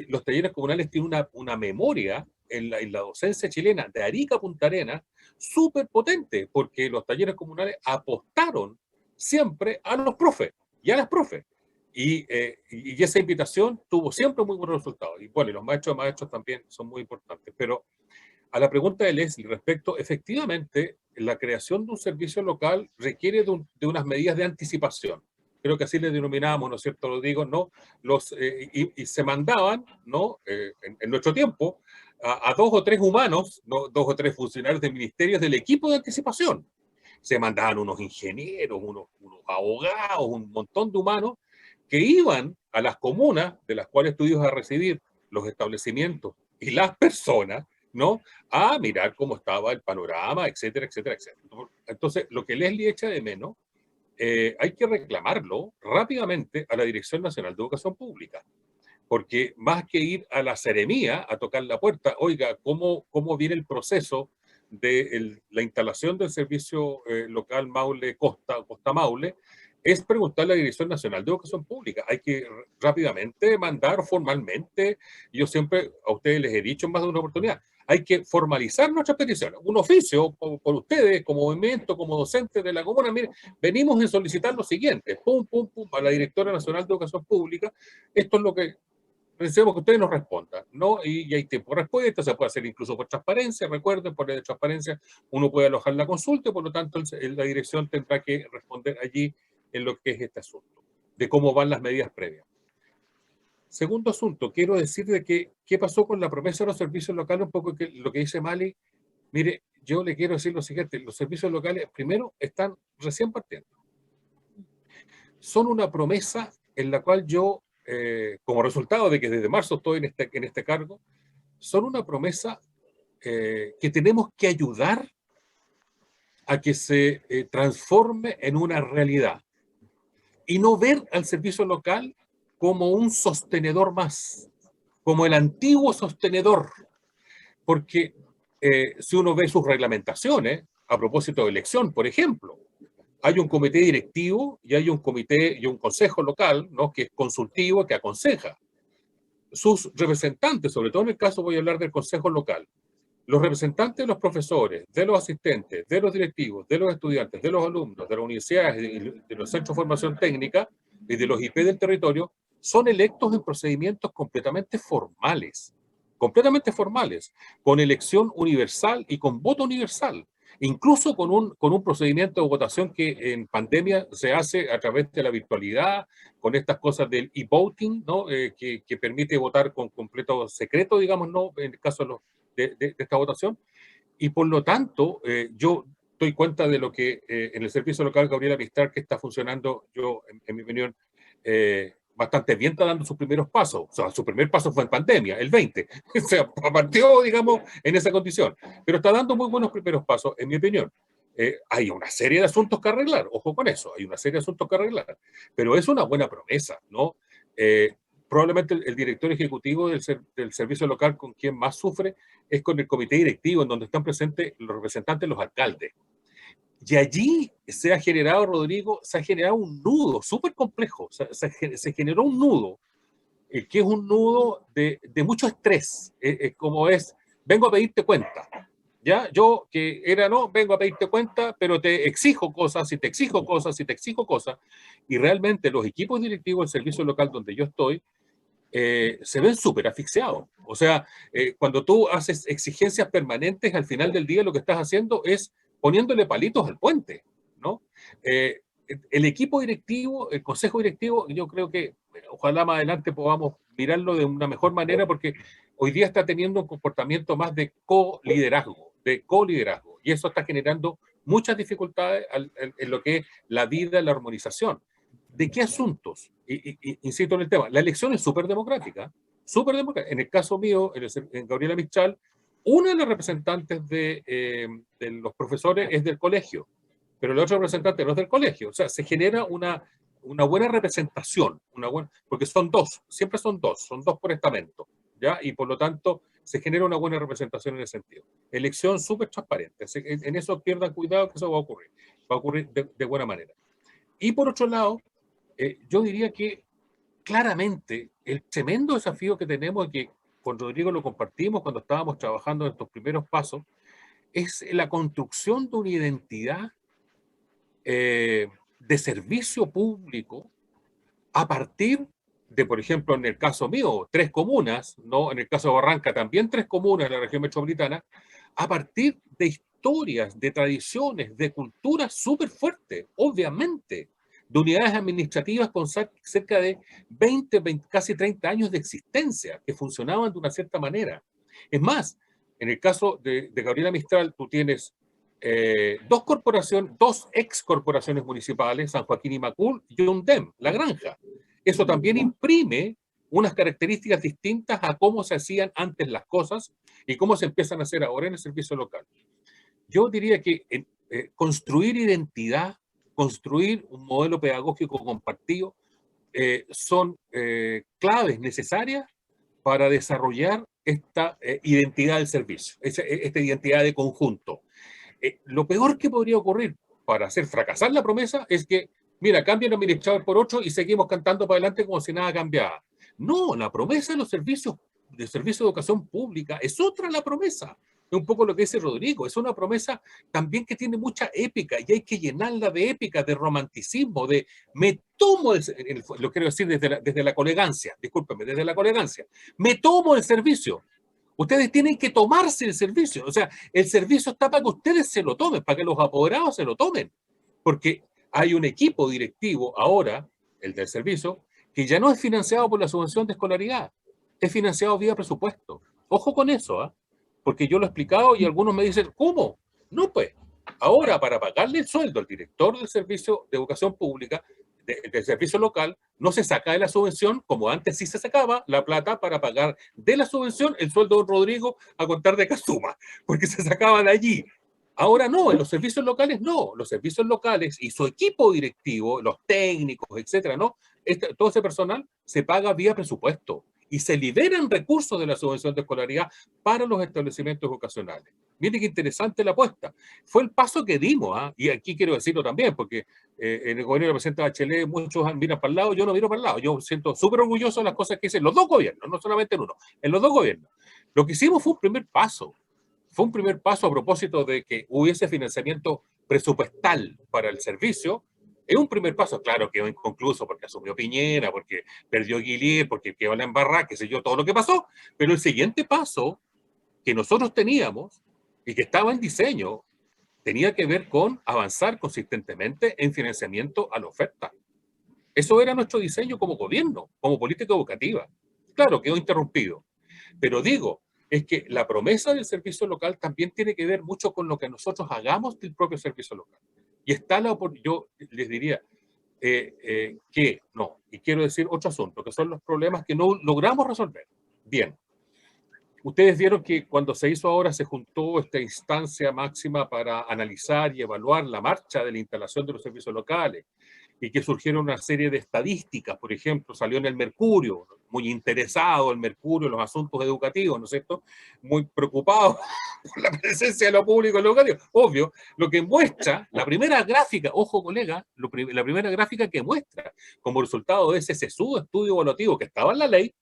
Los talleres comunales tienen una memoria en la docencia chilena de Arica a Punta Arenas súper potente, porque los talleres comunales apostaron siempre a los profes y a las profes. Y esa invitación tuvo siempre muy buenos resultados. Y bueno, y los maestros también son muy importantes. Pero a la pregunta de Leslie respecto, efectivamente, la creación de un servicio local requiere de unas medidas de anticipación. Creo que así le denominábamos, ¿no es cierto? Lo digo, ¿no? Y se mandaban, ¿no? En nuestro tiempo, a 2 o 3 humanos, ¿no? 2 o 3 funcionarios de ministerios del equipo de anticipación. Se mandaban unos ingenieros, unos abogados, un montón de humanos que iban a las comunas de las cuales tú ibas a recibir los establecimientos y las personas, ¿no? A mirar cómo estaba el panorama, etcétera, etcétera, etcétera. Entonces, lo que Leslie echa de menos, hay que reclamarlo rápidamente a la Dirección Nacional de Educación Pública, porque más que ir a la seremía a tocar la puerta, oiga, ¿cómo viene el proceso de la instalación del servicio local Costa Maule? Es preguntarle a la Dirección Nacional de Educación Pública. Hay que rápidamente mandar formalmente, yo siempre a ustedes les he dicho en más de una oportunidad, hay que formalizar nuestras peticiones. Un oficio por ustedes, como movimiento, como docentes de la comuna, mire, venimos a solicitar lo siguiente, pum, pum, pum, a la Directora Nacional de Educación Pública, esto es lo que pensemos que ustedes nos respondan, ¿no? Y hay tiempo de respuesta, se puede hacer incluso por transparencia, recuerden, por ley de transparencia uno puede alojar la consulta, y por lo tanto la dirección tendrá que responder allí en lo que es este asunto, de cómo van las medidas previas. Segundo asunto, quiero decir de que qué pasó con la promesa de los servicios locales, un poco lo que dice Mali. Mire, yo le quiero decir lo siguiente, los servicios locales, primero, están recién partiendo. Son una promesa en la cual yo, como resultado de que desde marzo estoy en este cargo, son una promesa que tenemos que ayudar a que se transforme en una realidad y no ver al servicio local como un sostenedor más, como el antiguo sostenedor, porque si uno ve sus reglamentaciones, a propósito de elección, por ejemplo, hay un comité directivo y hay un comité y un consejo local, ¿no? Que es consultivo, que aconseja. Sus representantes, sobre todo en el caso voy a hablar del consejo local, los representantes de los profesores, de los asistentes, de los directivos, de los estudiantes, de los alumnos, de las universidades, de los centros de formación técnica y de los IP del territorio, son electos en procedimientos completamente formales, con elección universal y con voto universal, incluso con un procedimiento de votación que en pandemia se hace a través de la virtualidad, con estas cosas del e-voting, ¿no? Que permite votar con completo secreto, digamos, ¿no? En el caso de esta votación. Y por lo tanto, yo doy cuenta de lo que en el servicio local Gabriela Mistral, que está funcionando, yo, en mi opinión, bastante bien, está dando sus primeros pasos. O sea, su primer paso fue en pandemia, el 20. O sea, partió, digamos, en esa condición. Pero está dando muy buenos primeros pasos, en mi opinión. Hay una serie de asuntos que arreglar, ojo con eso, hay una serie de asuntos que arreglar. Pero es una buena promesa, ¿no? Probablemente el director ejecutivo del servicio local con quien más sufre es con el comité directivo, en donde están presentes los representantes de los alcaldes. Y allí se ha generado, Rodrigo, se ha generado un nudo súper complejo. Se generó un nudo, que es un nudo de mucho estrés, como es, vengo a pedirte cuenta. ¿Ya? Yo, que era, no, vengo a pedirte cuenta, pero te exijo cosas, y te exijo cosas, y te exijo cosas. Y realmente los equipos directivos del servicio local donde yo estoy, se ven súper asfixiados. O sea, cuando tú haces exigencias permanentes, al final del día lo que estás haciendo es poniéndole palitos al puente, ¿no? El equipo directivo, el consejo directivo, yo creo que ojalá más adelante podamos mirarlo de una mejor manera, porque hoy día está teniendo un comportamiento más de co-liderazgo, y eso está generando muchas dificultades en lo que es la vida, la armonización. ¿De qué asuntos? Insisto en el tema, la elección es súper democrática, súper democrática. En el caso mío, en Gabriela Mistral, una de las representantes de los profesores es del colegio, pero la otra representante no es del colegio. O sea, se genera una buena representación, porque son dos, siempre son dos por estamento, ¿ya? Y por lo tanto, se genera una buena representación en ese sentido. Elección súper transparente. En eso pierdan cuidado, que eso va a ocurrir de buena manera. Y por otro lado, yo diría que claramente el tremendo desafío que tenemos es que con Rodrigo lo compartimos cuando estábamos trabajando en estos primeros pasos, es la construcción de una identidad de servicio público a partir de, por ejemplo, en el caso mío, 3 comunas, ¿no? En el caso de Barranca también 3 comunas en la región metropolitana, a partir de historias, de tradiciones, de culturas súper fuertes, obviamente, de unidades administrativas con cerca de 20, casi 30 años de existencia, que funcionaban de una cierta manera. Es más, en el caso de Gabriela Mistral, tú tienes 2 ex corporaciones municipales, San Joaquín y Macul, y UNDEM, La Granja. Eso también imprime unas características distintas a cómo se hacían antes las cosas y cómo se empiezan a hacer ahora en el servicio local. Yo diría que construir identidad, construir un modelo pedagógico compartido, son claves necesarias para desarrollar esta identidad del servicio, esta identidad de conjunto. Lo peor que podría ocurrir para hacer fracasar la promesa es que, mira, cambien el administrador por otro y seguimos cantando para adelante como si nada cambiara. No, la promesa de los servicios de educación pública es otra la promesa. Es un poco lo que dice Rodrigo, es una promesa también que tiene mucha épica y hay que llenarla de épica, de romanticismo, de me tomo, lo quiero decir desde la colegancia, discúlpeme, desde la colegancia, me tomo el servicio. Ustedes tienen que tomarse el servicio. O sea, el servicio está para que ustedes se lo tomen, para que los apoderados se lo tomen. Porque hay un equipo directivo ahora, el del servicio, que ya no es financiado por la subvención de escolaridad. Es financiado vía presupuesto. Ojo con eso, ¿eh? Porque yo lo he explicado y algunos me dicen, ¿cómo? No, pues. Ahora, para pagarle el sueldo al director del servicio de educación pública, del servicio local, no se saca de la subvención, como antes sí se sacaba la plata para pagar de la subvención el sueldo de Rodrigo a contar de Casuma, porque se sacaba de allí. Ahora no, en los servicios locales no. Los servicios locales y su equipo directivo, los técnicos, etcétera, ¿no? Todo ese personal se paga vía presupuesto y se liberan recursos de la subvención de escolaridad para los establecimientos educacionales. Miren qué interesante la apuesta. Fue el paso que dimos, ¿eh? Y aquí quiero decirlo también, porque en el gobierno del presidente Bachelet muchos miran para el lado, yo no miro para el lado. Yo siento súper orgulloso de las cosas que hicieron los 2 gobiernos, no solamente en uno, en los 2 gobiernos. Lo que hicimos fue un primer paso. Fue un primer paso a propósito de que hubiese financiamiento presupuestal para el servicio. Es un primer paso, claro, quedó inconcluso porque asumió Piñera, porque perdió Guillier, porque quedó la embarrada, qué sé yo, todo lo que pasó. Pero el siguiente paso que nosotros teníamos y que estaba en diseño tenía que ver con avanzar consistentemente en financiamiento a la oferta. Eso era nuestro diseño como gobierno, como política educativa. Claro, quedó interrumpido. Pero digo, es que la promesa del servicio local también tiene que ver mucho con lo que nosotros hagamos del propio servicio local. Y está yo les diría que no, y quiero decir otro asunto, que son los problemas que no logramos resolver. Bien, ustedes vieron que cuando se hizo ahora se juntó esta instancia máxima para analizar y evaluar la marcha de la instalación de los servicios locales y que surgieron una serie de estadísticas, por ejemplo, salió en el Mercurio, muy interesado el Mercurio en los asuntos educativos, ¿no es cierto? Muy preocupado por la presencia de lo público en lo educativo. Obvio, lo que muestra, la primera gráfica, ojo colega, la primera gráfica que muestra como resultado de ese sesudo estudio evaluativo que estaba en la ley,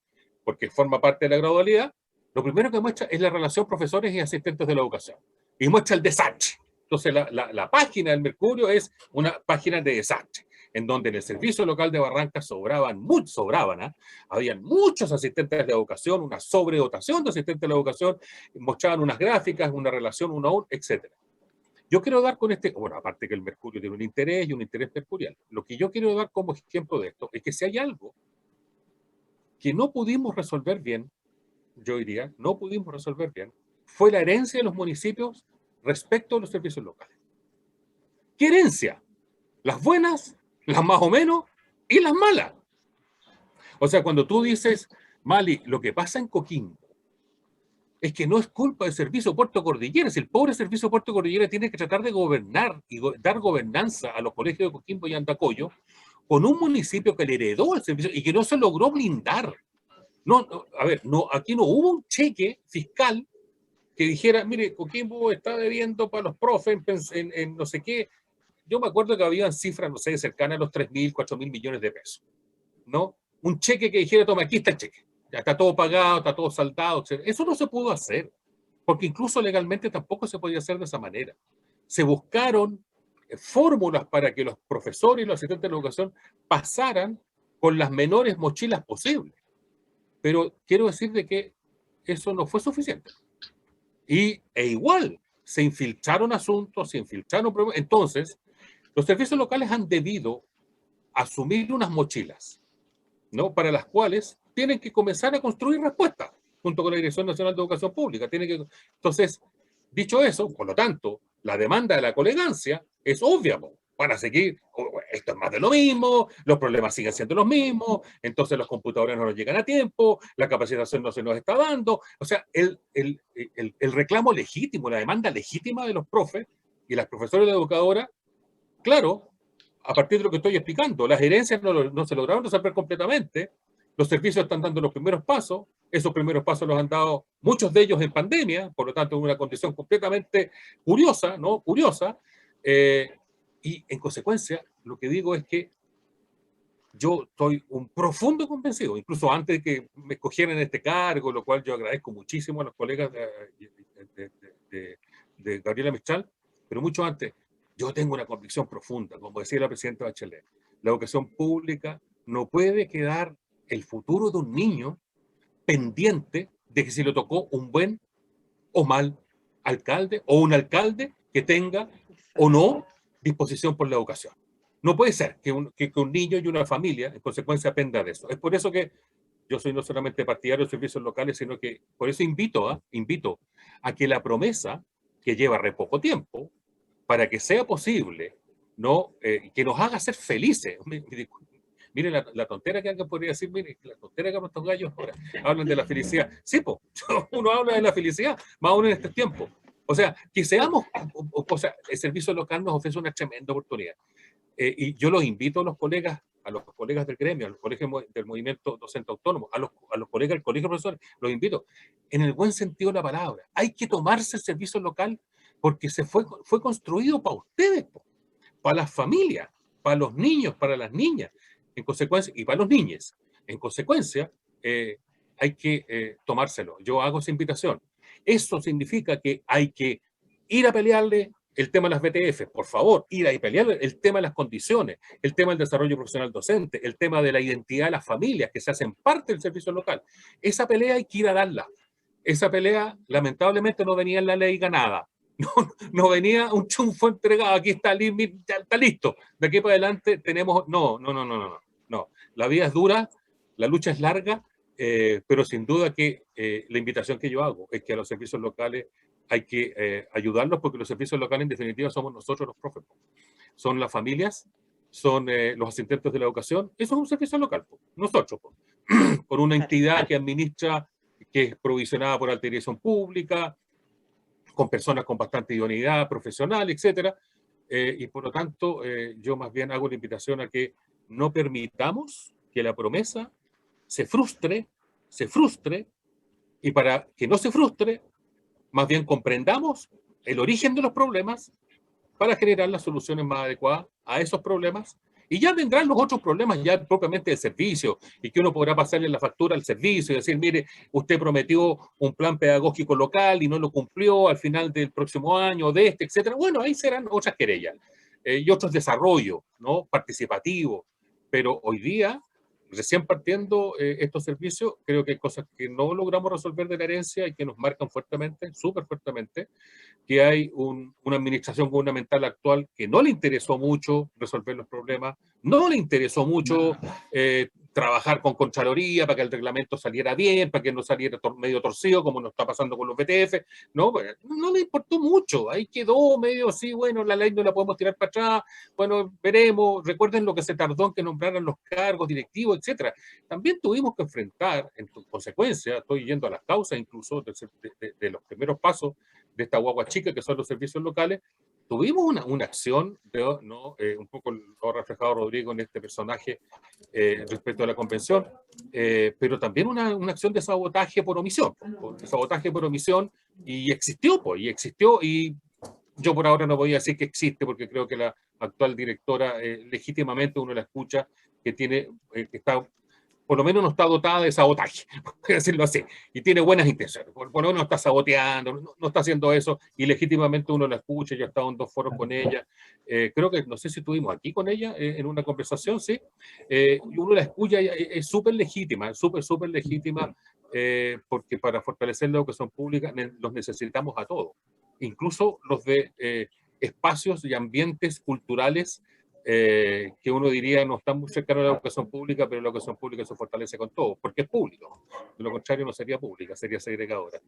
porque forma parte de la gradualidad, lo primero que muestra es la relación profesores y asistentes de la educación. Y muestra el desastre. Entonces, la página del Mercurio es una página de desastre, en donde en el servicio local de Barranca sobraban, ¿eh? Habían muchos asistentes de educación, una sobredotación de asistentes de educación, mostraban unas gráficas, una relación 1 a 1, etc. Yo quiero dar con bueno, aparte que el Mercurio tiene un interés y un interés mercurial, lo que yo quiero dar como ejemplo de esto es que si hay algo que no pudimos resolver bien, yo diría, no pudimos resolver bien, fue la herencia de los municipios respecto a los servicios locales. ¿Qué herencia? Las buenas, las más o menos y las malas. O sea, cuando tú dices, Mali, lo que pasa en Coquimbo es que no es culpa del servicio Puerto Cordillera, si el pobre servicio Puerto Cordillera tiene que tratar de gobernar y dar gobernanza a los colegios de Coquimbo y Andacollo con un municipio que le heredó el servicio y que no se logró blindar. No, a ver, aquí no hubo un cheque fiscal que dijera, mire, Coquimbo está debiendo para los profes en no sé qué. Yo me acuerdo que había cifras, no sé, cercanas a los 3.000, 4.000 millones de pesos, ¿no? Un cheque que dijera, toma, aquí está el cheque. ya está todo pagado, está todo saldado, etc. Eso no se pudo hacer, porque incluso legalmente tampoco se podía hacer de esa manera. Se buscaron fórmulas para que los profesores y los asistentes de educación pasaran con las menores mochilas posibles. Pero quiero decir de que eso no fue suficiente. E igual, se infiltraron asuntos, se infiltraron problemas. Entonces, los servicios locales han debido asumir unas mochilas, ¿no? Para las cuales tienen que comenzar a construir respuestas, junto con la Dirección Nacional de Educación Pública. Entonces, dicho eso, por lo tanto, la demanda de la colegancia es obvia. Van a seguir, esto es más de lo mismo, los problemas siguen siendo los mismos, entonces los computadores no nos llegan a tiempo, la capacitación no se nos está dando. O sea, el reclamo legítimo, la demanda legítima de los profes y las profesoras y las educadoras, claro, a partir de lo que estoy explicando, las gerencias no se lograron resolver completamente, los servicios están dando los primeros pasos, esos primeros pasos los han dado muchos de ellos en pandemia, por lo tanto en una condición completamente curiosa, ¿no? Curiosa, y en consecuencia lo que digo es que yo estoy un profundo convencido, incluso antes de que me escogieran este cargo, lo cual yo agradezco muchísimo a los colegas de Gabriela Mistral, pero mucho antes, yo tengo una convicción profunda, como decía la presidenta Bachelet, la educación pública no puede quedar el futuro de un niño pendiente de que si le tocó un buen o mal alcalde, o un alcalde que tenga o no disposición por la educación. No puede ser que un niño y una familia, en consecuencia, dependa de eso. Es por eso que yo soy no solamente partidario de servicios locales, sino que por eso invito a que la promesa, que lleva re poco tiempo, para que sea posible, ¿no? Que nos haga ser felices. Mire la tontera que alguien podría decir, mire, la tontera que estos gallos ahora hablan de la felicidad. Sí, pues, uno habla de la felicidad, más aún en este tiempo. O sea, que seamos, o sea, el servicio local nos ofrece una tremenda oportunidad. Y yo los invito a los colegas del gremio, a los colegios del movimiento docente autónomo, a los colegas del colegio de profesores, los invito, en el buen sentido de la palabra. Hay que tomarse el servicio local porque fue construido para ustedes, para las familias, para los niños, para las niñas, en consecuencia, y para los niños. En consecuencia, hay que tomárselo. Yo hago esa invitación. Eso significa que hay que ir a pelearle el tema de las BTF, por favor, ir a pelearle el tema de las condiciones, el tema del desarrollo profesional docente, el tema de la identidad de las familias que se hacen parte del servicio local. Esa pelea hay que ir a darla. Esa pelea, lamentablemente, no venía en la ley ganada. No venía un triunfo entregado, aquí está, ya está listo. De aquí para adelante tenemos... No. La vida es dura, la lucha es larga, pero sin duda que la invitación que yo hago es que a los servicios locales hay que ayudarlos, porque los servicios locales en definitiva somos nosotros los profes. Son las familias, son los asistentes de la educación. Eso es un servicio local, nosotros, por una entidad que administra, que es provisionada por alta dirección pública, con personas con bastante idoneidad profesional, etcétera, y por lo tanto yo más bien hago la invitación a que no permitamos que la promesa se frustre, y para que no se frustre, más bien comprendamos el origen de los problemas para generar las soluciones más adecuadas a esos problemas, y ya vendrán los otros problemas ya propiamente del servicio, y que uno podrá pasarle la factura al servicio y decir, mire, usted prometió un plan pedagógico local y no lo cumplió al final del próximo año, de este, etcétera. Bueno, ahí serán otras querellas y otros desarrollos, ¿no? Participativos. Pero hoy día, recién partiendo estos servicios, creo que hay cosas que no logramos resolver de la herencia y que nos marcan fuertemente, súper fuertemente, que hay una administración gubernamental actual que no le interesó mucho resolver los problemas, no le interesó mucho trabajar con Contraloría para que el reglamento saliera bien, para que no saliera medio torcido como nos está pasando con los BTF, no le importó mucho, ahí quedó medio así, bueno, la ley no la podemos tirar para atrás, bueno, veremos, recuerden lo que se tardó en que nombraran los cargos directivos, etcétera. También tuvimos que enfrentar, en consecuencia, estoy yendo a las causas incluso de los primeros pasos de esta guagua chica que son los servicios locales, tuvimos una acción, un poco lo ha reflejado Rodrigo en este personaje respecto a la convención, pero también una acción de sabotaje por omisión, y existió, y yo por ahora no voy a decir que existe, porque creo que la actual directora, legítimamente uno la escucha, que está por lo menos no está dotada de sabotaje, por decirlo así, y tiene buenas intenciones, por lo menos no está saboteando, no está haciendo eso, y legítimamente uno la escucha. Yo he estado en 2 foros con ella, creo que, no sé si estuvimos aquí con ella en una conversación, sí, y uno la escucha y es súper legítima, súper legítima, porque para fortalecer la educación pública los necesitamos a todos, incluso los de espacios y ambientes culturales que uno diría no están muy cercanos a la educación pública, pero la educación pública se fortalece con todo, porque es público. De lo contrario no sería pública, sería segregadora.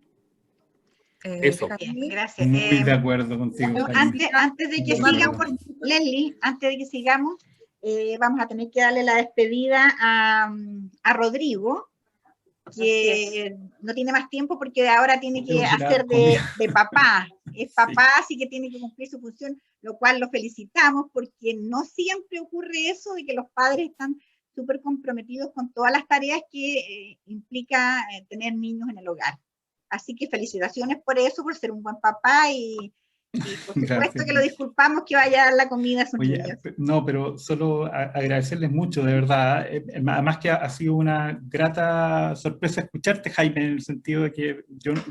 Eso. Bien, gracias. Muy de acuerdo contigo. No, antes de que sigamos, Leslie, antes de que sigamos, vamos a tener que darle la despedida a Rodrigo, que no tiene más tiempo porque ahora tiene que hacer de papá. Es papá, así que tiene que cumplir su función, lo cual lo felicitamos porque no siempre ocurre eso de que los padres están súper comprometidos con todas las tareas que implica tener niños en el hogar. Así que felicitaciones por eso, por ser un buen papá y por supuesto Gracias. que lo disculpamos que vaya a dar la comida a sus niños. No, pero solo agradecerles mucho, de verdad. Además que ha sido una grata sorpresa escucharte, Jaime, en el sentido de que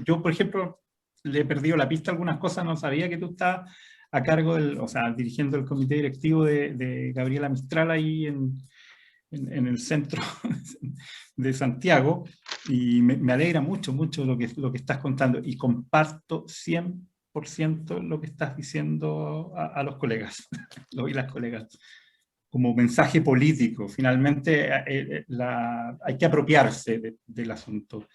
yo, por ejemplo, le he perdido la pista a algunas cosas, no sabía que tú estabas a cargo dirigiendo el comité directivo de Gabriela Mistral ahí en el centro de Santiago, y me alegra mucho lo que estás contando, y comparto 100% lo que estás diciendo a los colegas, y las colegas, como mensaje político. Finalmente hay que apropiarse del asunto.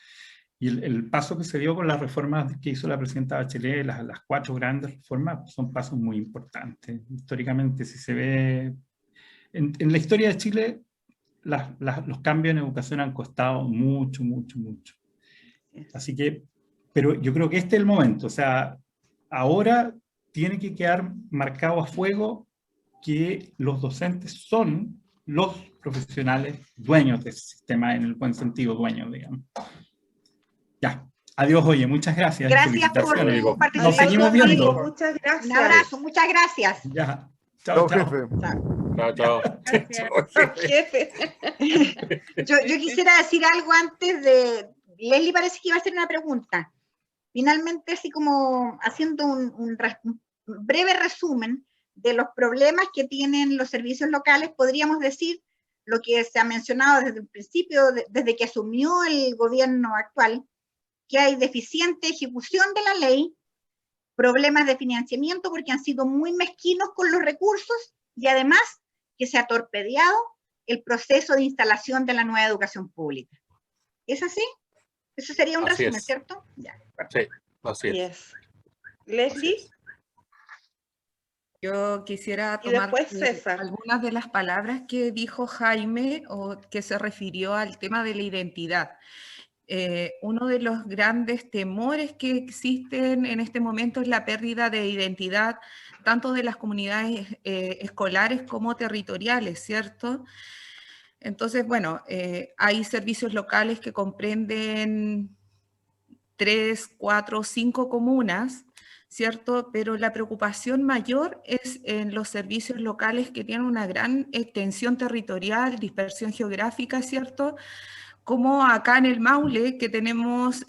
Y el paso que se dio con las reformas que hizo la presidenta Bachelet, las 4 grandes reformas, son pasos muy importantes. Históricamente, si se ve, en la historia de Chile, los cambios en educación han costado mucho. Así que, pero yo creo que este es el momento, o sea, ahora tiene que quedar marcado a fuego que los docentes son los profesionales dueños del sistema, en el buen sentido, dueños, digamos. Ya, adiós, oye, muchas gracias. Gracias por tu participación. Nos seguimos viendo. Muchas gracias. Un abrazo, muchas gracias. Ya, chao. jefe. Chao. Jefe. Yo quisiera decir algo antes de... Leslie parece que iba a hacer una pregunta. Finalmente, así como haciendo un breve resumen de los problemas que tienen los servicios locales, podríamos decir lo que se ha mencionado desde el principio, desde que asumió el gobierno actual, que hay deficiente ejecución de la ley, problemas de financiamiento porque han sido muy mezquinos con los recursos, y además que se ha torpedeado el proceso de instalación de la nueva educación pública. ¿Es así? Eso sería un resumen, ¿cierto? Ya, sí, así es. Leslie. Yo quisiera tomar algunas de las palabras que dijo Jaime, o que se refirió al tema de la identidad. Uno de los grandes temores que existen en este momento es la pérdida de identidad, tanto de las comunidades escolares como territoriales, ¿cierto? Entonces, bueno, hay servicios locales que comprenden 3, 4, 5 comunas, ¿cierto? Pero la preocupación mayor es en los servicios locales que tienen una gran extensión territorial, dispersión geográfica, ¿cierto? Como acá en el Maule, que tenemos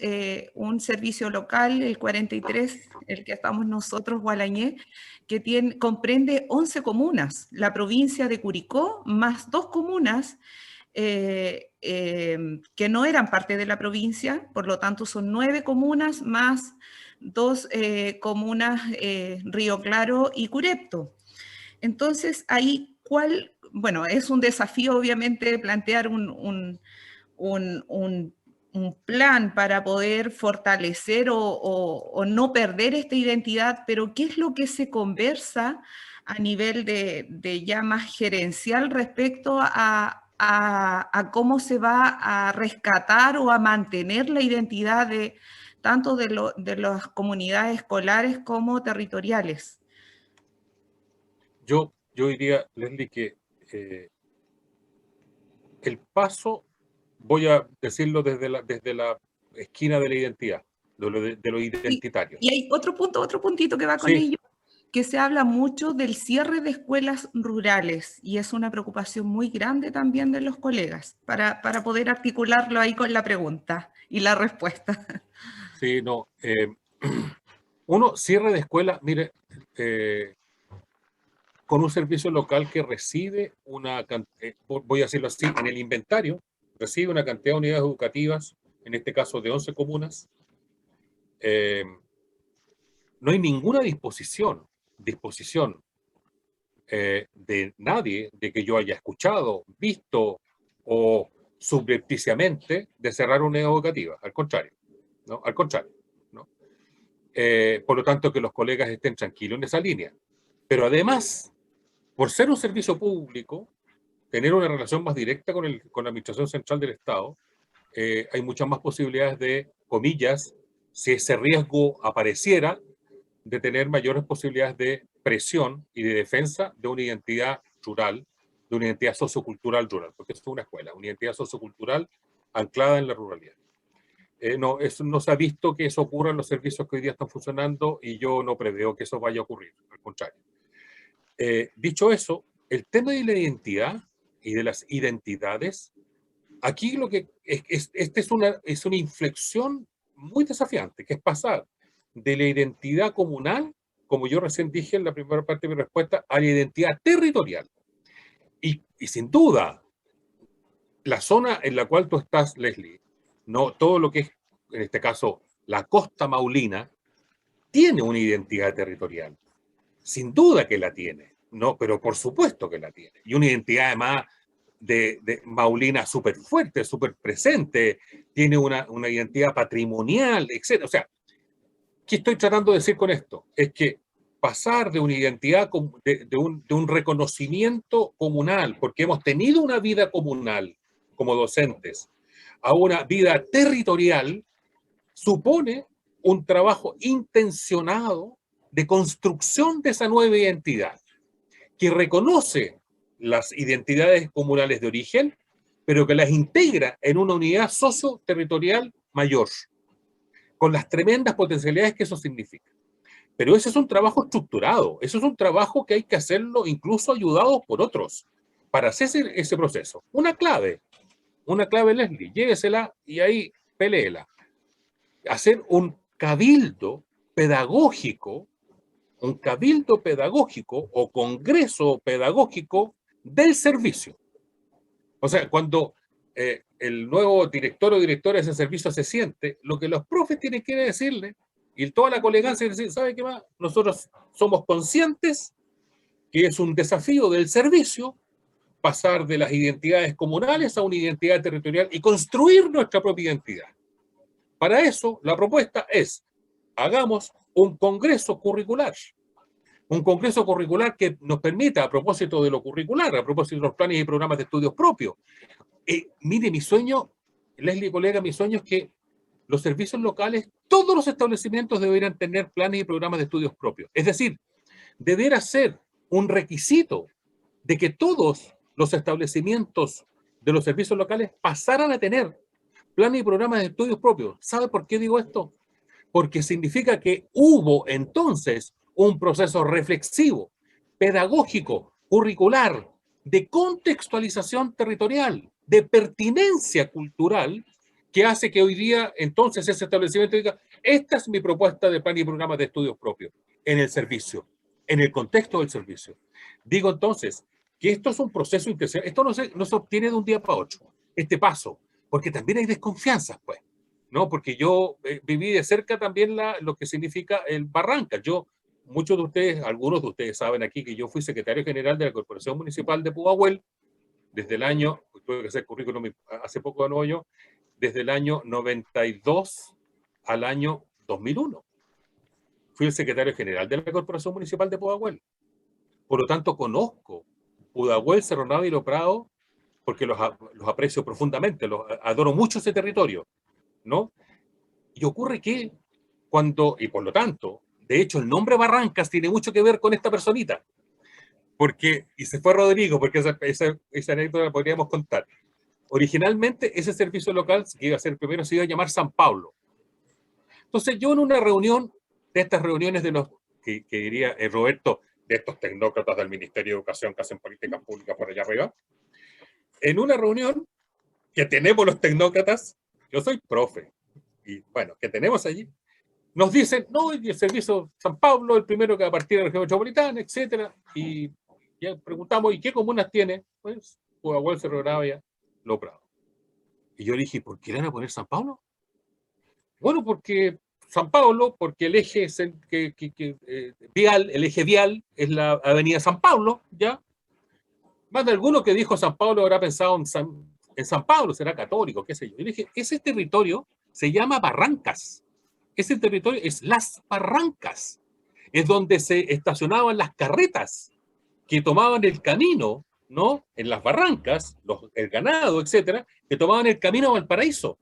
un servicio local, el 43, el que estamos nosotros, Gualañé, que comprende 11 comunas, la provincia de Curicó, más 2 comunas que no eran parte de la provincia, por lo tanto son 9 comunas, más 2 comunas, Río Claro y Curepto. Entonces, ahí, bueno, es un desafío obviamente plantear un plan para poder fortalecer o no perder esta identidad, pero ¿qué es lo que se conversa a nivel de ya más gerencial respecto a cómo se va a rescatar o a mantener la identidad tanto de las comunidades escolares como territoriales? Yo diría, Leslie, que el paso, voy a decirlo desde la esquina de la identidad, de lo identitario. Y hay otro puntito que va con ello, que se habla mucho del cierre de escuelas rurales y es una preocupación muy grande también de los colegas, para poder articularlo ahí con la pregunta y la respuesta. Sí, no. Uno, cierre de escuela, mire, con un servicio local que recibe voy a decirlo así, en el inventario, recibe una cantidad de unidades educativas, en este caso de 11 comunas. No hay ninguna disposición de nadie, de que yo haya escuchado, visto o subrepticiamente de cerrar una unidad educativa. Al contrario, ¿no? Al contrario, ¿no? Por lo tanto, que los colegas estén tranquilos en esa línea. Pero además, por ser un servicio público, tener una relación más directa con la Administración Central del Estado, hay muchas más posibilidades de, comillas, si ese riesgo apareciera, de tener mayores posibilidades de presión y de defensa de una identidad rural, de una identidad sociocultural rural, porque es una escuela, una identidad sociocultural anclada en la ruralidad. No se ha visto que eso ocurra en los servicios que hoy día están funcionando y yo no preveo que eso vaya a ocurrir, al contrario. Dicho eso, el tema de la identidad y de las identidades, aquí lo que es una inflexión muy desafiante, que es pasar de la identidad comunal, como yo recién dije en la primera parte de mi respuesta, a la identidad territorial. Y sin duda, la zona en la cual tú estás, Leslie, no todo lo que es, en este caso, la costa maulina, tiene una identidad territorial. Sin duda que la tiene, ¿no? Pero por supuesto que la tiene. Y una identidad además de maulina súper fuerte, súper presente, tiene una identidad patrimonial, etc. O sea, ¿qué estoy tratando de decir con esto? Es que pasar de una identidad, de un reconocimiento comunal, porque hemos tenido una vida comunal como docentes, a una vida territorial, supone un trabajo intencionado de construcción de esa nueva identidad, que reconoce las identidades comunales de origen, pero que las integra en una unidad socio-territorial mayor, con las tremendas potencialidades que eso significa. Pero ese es un trabajo estructurado, eso es un trabajo que hay que hacerlo incluso ayudados por otros, para hacer ese proceso. Una clave, Leslie, llévesela y ahí peléela. Hacer un cabildo pedagógico o congreso pedagógico del servicio. O sea, cuando el nuevo director o directora de ese servicio se siente, lo que los profes tienen que decirle, y toda la colegancia decir, ¿sabe qué más? Nosotros somos conscientes que es un desafío del servicio pasar de las identidades comunales a una identidad territorial y construir nuestra propia identidad. Para eso, la propuesta es, hagamos un congreso curricular que nos permita, a propósito de lo curricular, a propósito de los planes y programas de estudios propios. Mire, mi sueño, Leslie, colega, mi sueño es que los servicios locales, todos los establecimientos deberían tener planes y programas de estudios propios. Es decir, debería ser un requisito de que todos los establecimientos de los servicios locales pasaran a tener planes y programas de estudios propios. ¿Sabe por qué digo esto? Porque significa que hubo entonces un proceso reflexivo, pedagógico, curricular, de contextualización territorial, de pertinencia cultural, que hace que hoy día entonces ese establecimiento diga, esta es mi propuesta de plan y programa de estudios propios en el servicio, en el contexto del servicio. Digo entonces que esto es un proceso intencional, esto no se obtiene de un día para otro, este paso, porque también hay desconfianzas, pues, ¿no? Porque yo viví de cerca también lo que significa el Barranca. Muchos de ustedes, algunos de ustedes saben aquí que yo fui secretario general de la Corporación Municipal de Pudahuel desde el año, tuve que hacer currículum hace poco de nuevo yo, desde el año 92 al año 2001. Fui el secretario general de la Corporación Municipal de Pudahuel. Por lo tanto, conozco Pudahuel, Cerro Nava y Lo Prado, porque los aprecio profundamente, adoro mucho ese territorio, ¿no? Y ocurre que y por lo tanto, de hecho, el nombre Barrancas tiene mucho que ver con esta personita. Y se fue Rodrigo, porque esa anécdota la podríamos contar. Originalmente, ese servicio local, que iba a ser se iba a llamar San Pablo. Entonces, yo en una reunión, de estas reuniones de los que diría Roberto, de estos tecnócratas del Ministerio de Educación que hacen políticas públicas por allá arriba, en una reunión que tenemos los tecnócratas, yo soy profe, y bueno, que tenemos allí, nos dicen, no, y el servicio San Pablo, el primero que va a partir de la región metropolitana, etcétera, y ya preguntamos, ¿y qué comunas tiene? Pues, Pudahuel, Cerro Navia, Lo Prado. Y yo le dije, ¿por qué le van a poner San Pablo? Bueno, porque San Pablo, porque el eje vial, el eje vial es la avenida San Pablo, ¿ya? Más de alguno que dijo San Pablo habrá pensado en San Pablo, será católico, qué sé yo. Y dije, ese territorio se llama Barrancas. Ese territorio es Las Barrancas. Es donde se estacionaban las carretas que tomaban el camino, ¿no? En las barrancas, el ganado, etcétera, que tomaban el camino a Valparaíso.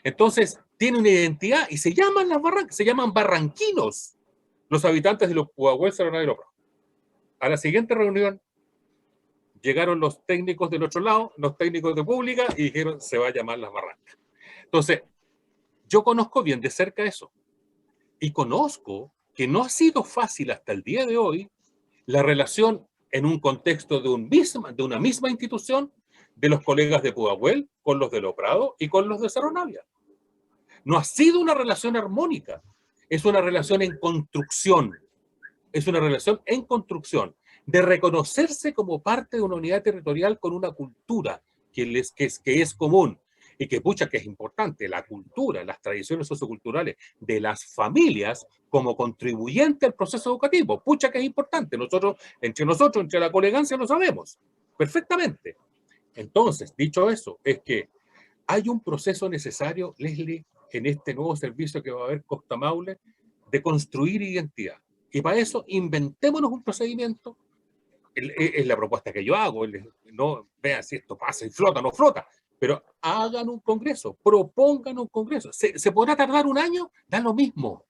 Entonces, tiene una identidad y se llaman las barrancas, se llaman barranquinos los habitantes de los Pudahuel, Cerro Navia y Lo Prado. A la siguiente reunión llegaron los técnicos del otro lado, los técnicos de pública, y dijeron, se va a llamar Las Barrancas. Entonces, yo conozco bien de cerca eso. Y conozco que no ha sido fácil hasta el día de hoy la relación en un contexto de una misma institución de los colegas de Pudahuel con los de Lo Prado y con los de Cerro Navia. No ha sido una relación armónica, es una relación en construcción. Es una relación en construcción, de reconocerse como parte de una unidad territorial con una cultura que es común y que, pucha, que es importante, la cultura, las tradiciones socioculturales de las familias como contribuyente al proceso educativo. Pucha, que es importante. Nosotros, entre la colegancia, lo sabemos perfectamente. Entonces, dicho eso, es que hay un proceso necesario, Leslie, en este nuevo servicio que va a haber Costa Maule, de construir identidad. Y para eso, inventémonos un procedimiento. Es la propuesta que yo hago. No vean si esto pasa y flota o no flota, pero hagan un congreso, propongan un congreso. ¿Se podrá tardar un año? Da lo mismo,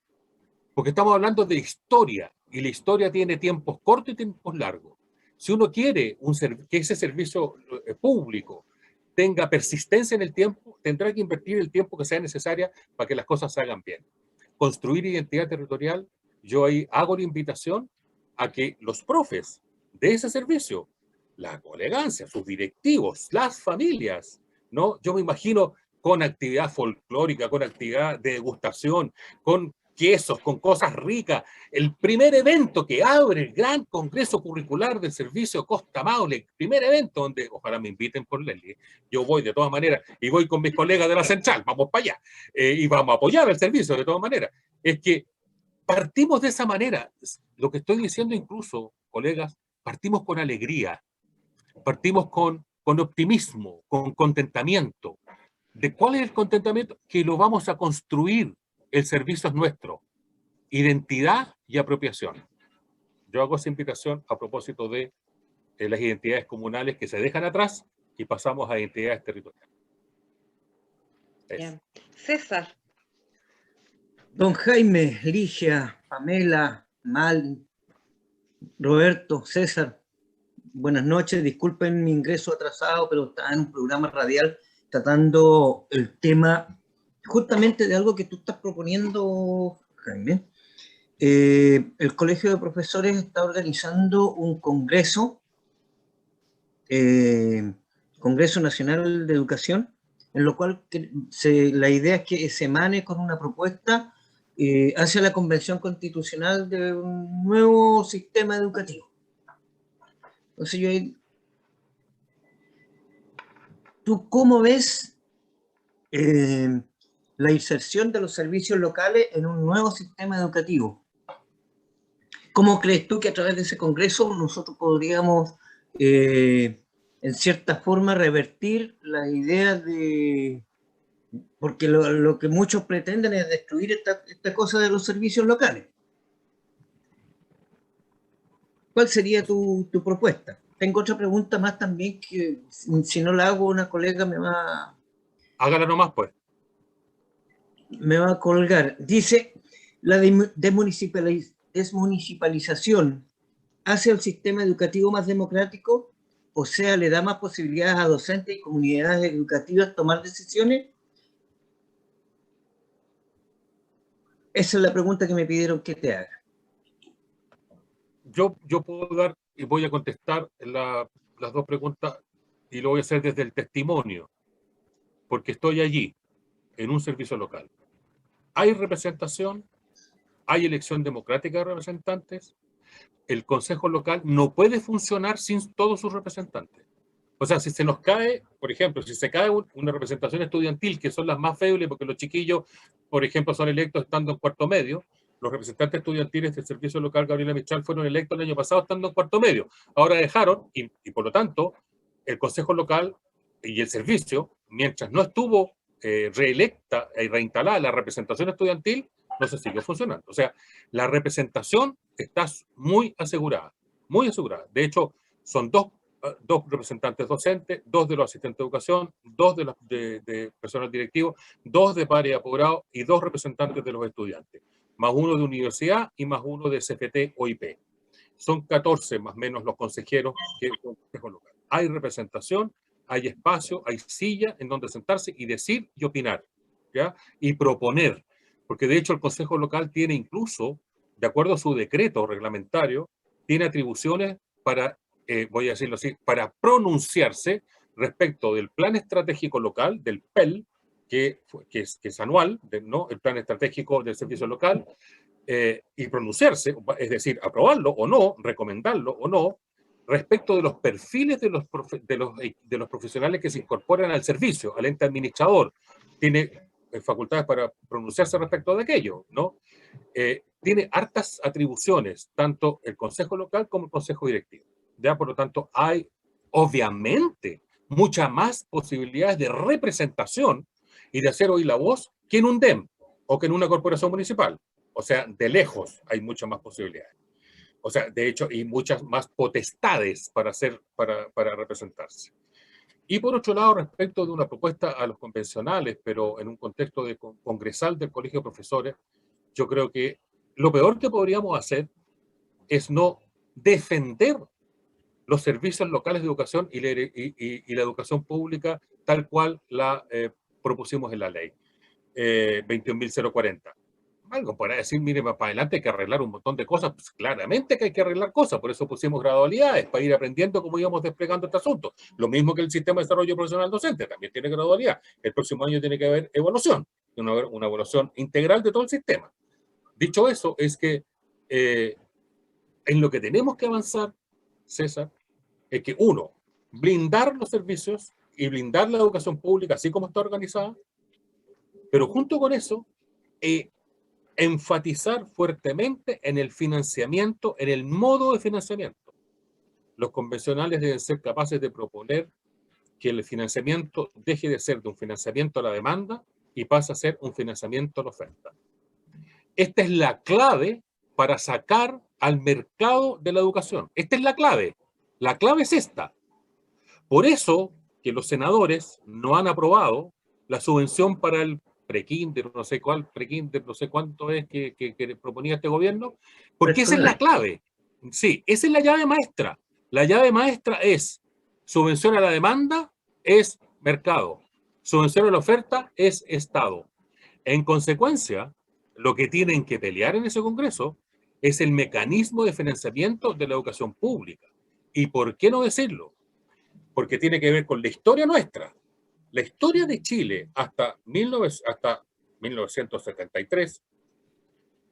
porque estamos hablando de historia, y la historia tiene tiempos cortos y tiempos largos. Si uno quiere que ese servicio público tenga persistencia en el tiempo, tendrá que invertir el tiempo que sea necesaria para que las cosas se hagan bien. Construir identidad territorial, yo ahí hago la invitación a que los profes de ese servicio, la colegancia, sus directivos, las familias, ¿no? Yo me imagino con actividad folclórica, con actividad de degustación, con quesos, con cosas ricas. El primer evento que abre el gran congreso curricular del servicio Costa Maule, el primer evento donde, ojalá me inviten por Leslie, yo voy de todas maneras y voy con mis colegas de la central, vamos para allá, y vamos a apoyar el servicio de todas maneras. Es que partimos de esa manera. Lo que estoy diciendo incluso, colegas, partimos con alegría, partimos con optimismo, con contentamiento. ¿De cuál es el contentamiento? Que lo vamos a construir. El servicio es nuestro. Identidad y apropiación. Yo hago esa invitación a propósito de las identidades comunales que se dejan atrás y pasamos a identidades territoriales. Bien. César. Don Jaime, Ligia, Pamela, Mal, Roberto, César, buenas noches. Disculpen mi ingreso atrasado, pero estaba en un programa radial tratando el tema justamente de algo que tú estás proponiendo, Jaime. El Colegio de Profesores está organizando un congreso, Congreso Nacional de Educación, en lo cual la idea es que se emane con una propuesta hacia la Convención Constitucional de un nuevo sistema educativo. Entonces, ¿tú cómo ves la inserción de los servicios locales en un nuevo sistema educativo? ¿Cómo crees tú que a través de ese congreso nosotros podríamos, en cierta forma, revertir la idea de... Porque lo que muchos pretenden es destruir esta cosa de los servicios locales. ¿Cuál sería tu propuesta? Tengo otra pregunta más también que si no la hago una colega me va... Hágala nomás, pues. Me va a colgar. Dice, la desmunicipalización hace el sistema educativo más democrático, o sea, le da más posibilidades a docentes y comunidades educativas tomar decisiones. Esa es la pregunta que me pidieron que te haga. yo puedo dar, y voy a contestar las dos preguntas, y lo voy a hacer desde el testimonio, porque estoy allí, en un servicio local. Hay representación, hay elección democrática de representantes, el consejo local no puede funcionar sin todos sus representantes. O sea, si se nos cae, por ejemplo, si se cae una representación estudiantil, que son las más febles, porque los chiquillos, por ejemplo, son electos estando en cuarto medio, los representantes estudiantiles del servicio local Gabriela Mistral fueron electos el año pasado estando en cuarto medio. Ahora dejaron, y por lo tanto, el consejo local y el servicio, mientras no estuvo reelecta y reinstalada la representación estudiantil, no se siguió funcionando. O sea, la representación está muy asegurada, muy asegurada. De hecho, son dos representantes docentes, 2 de los asistentes de educación, 2 de personal directivo, 2 de pares y apoderados y 2 representantes de los estudiantes, más 1 de universidad y más 1 de CFT o IP. Son 14 más o menos los consejeros que el consejo local. Hay representación, hay espacio, hay silla en donde sentarse y decir y opinar, ¿ya? Y proponer, porque de hecho el consejo local tiene incluso, de acuerdo a su decreto reglamentario, tiene atribuciones para, voy a decirlo así, para pronunciarse respecto del plan estratégico local, del PEL, que es anual, ¿no? El plan estratégico del servicio local, y pronunciarse, es decir, aprobarlo o no, recomendarlo o no, respecto de los perfiles de los profesionales que se incorporan al servicio, al ente administrador. Tiene facultades para pronunciarse respecto de aquello, ¿no? Tiene hartas atribuciones, tanto el consejo local como el consejo directivo. ¿Ya? Por lo tanto, hay obviamente muchas más posibilidades de representación y de hacer oír la voz que en un DEM o que en una corporación municipal. O sea, de lejos hay muchas más posibilidades. O sea, de hecho, y muchas más potestades para representarse. Y por otro lado, respecto de una propuesta a los convencionales, pero en un contexto de congresal del Colegio de Profesores, yo creo que lo peor que podríamos hacer es no defender los servicios locales de educación y la educación pública tal cual la propusimos en la ley 21.040. Algo para decir, mire, para adelante hay que arreglar un montón de cosas. Pues claramente que hay que arreglar cosas, por eso pusimos gradualidades, para ir aprendiendo cómo íbamos desplegando este asunto. Lo mismo que el sistema de desarrollo profesional docente, también tiene gradualidad. El próximo año tiene que haber evaluación, una evaluación integral de todo el sistema. Dicho eso, es que en lo que tenemos que avanzar, César, es que uno, blindar los servicios y blindar la educación pública así como está organizada, pero junto con eso, enfatizar fuertemente en el financiamiento, en el modo de financiamiento. Los convencionales deben ser capaces de proponer que el financiamiento deje de ser de un financiamiento a la demanda y pase a ser un financiamiento a la oferta. Esta es la clave para sacar al mercado de la educación. Esta es la clave. La clave es esta. Por eso que los senadores no han aprobado la subvención para el prekinder, no sé cuál, prekinder, no sé cuánto es que proponía este gobierno, porque esa es la clave. Sí, esa es la llave maestra. La llave maestra es subvención a la demanda, es mercado. Subvención a la oferta, es Estado. En consecuencia, lo que tienen que pelear en ese Congreso es el mecanismo de financiamiento de la educación pública. ¿Y por qué no decirlo? Porque tiene que ver con la historia nuestra. La historia de Chile hasta 1973,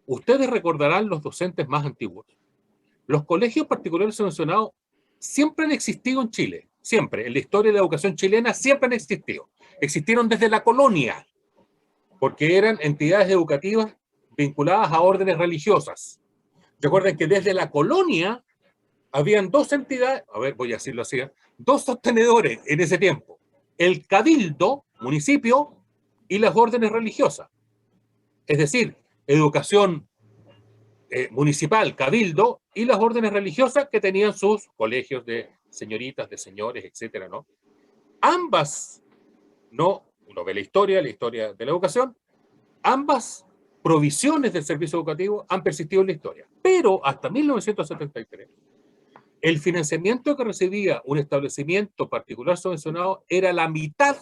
ustedes recordarán los docentes más antiguos. Los colegios particulares subvencionados siempre han existido en Chile, siempre. En la historia de la educación chilena siempre han existido. Existieron desde la colonia, porque eran entidades educativas vinculadas a órdenes religiosas. Recuerden que desde la colonia habían dos entidades, a ver, voy a decirlo así, dos sostenedores en ese tiempo. El cabildo, municipio, y las órdenes religiosas. Es decir, educación municipal, cabildo, y las órdenes religiosas que tenían sus colegios de señoritas, de señores, etcétera, ¿no? Ambas, no, uno ve la historia de la educación, ambas provisiones del servicio educativo han persistido en la historia. Pero hasta 1973, el financiamiento que recibía un establecimiento particular subvencionado era la mitad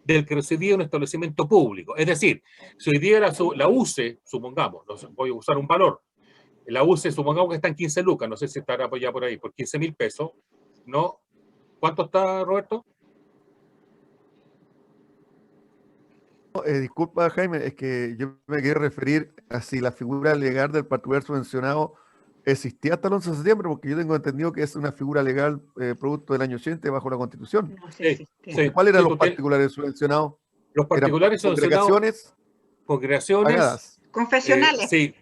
del que recibía un establecimiento público. Es decir, si hoy día era la UCE, supongamos, voy a usar un valor, la UCE, supongamos que está en 15 lucas, no sé si estará ya por ahí, por 15.000 pesos, ¿no? ¿Cuánto está, Roberto? Disculpa, Jaime, es que yo me quería referir a si la figura legal del particular subvencionado existía hasta el 11 de septiembre, porque yo tengo entendido que es una figura legal producto del año 80 bajo la Constitución. No sé Sí, si existía. sí, ¿Cuáles eran sí, los particulares subvencionados? los ¿Eran particulares subvencionados, congregaciones congregaciones, pagadas? Confesionales. sí,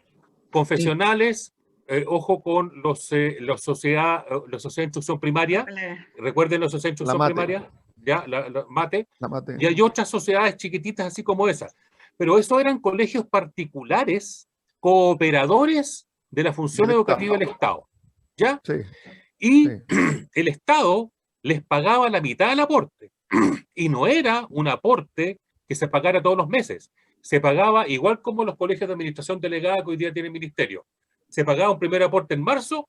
confesionales, ojo con los sociedad de instrucción primaria, recuerden los sociedades de La instrucción MATE. primaria, ya, la MATE, La MATE. y hay otras sociedades chiquititas así como esas. Pero esos eran colegios particulares, cooperadores de la función Del educativa Estado. del Estado, ¿ya? Sí, Y sí. el Estado les pagaba la mitad del aporte. Y no era un aporte que se pagara todos los meses. Se pagaba igual como los colegios de administración delegada que hoy día tienen ministerio. Se pagaba un primer aporte en marzo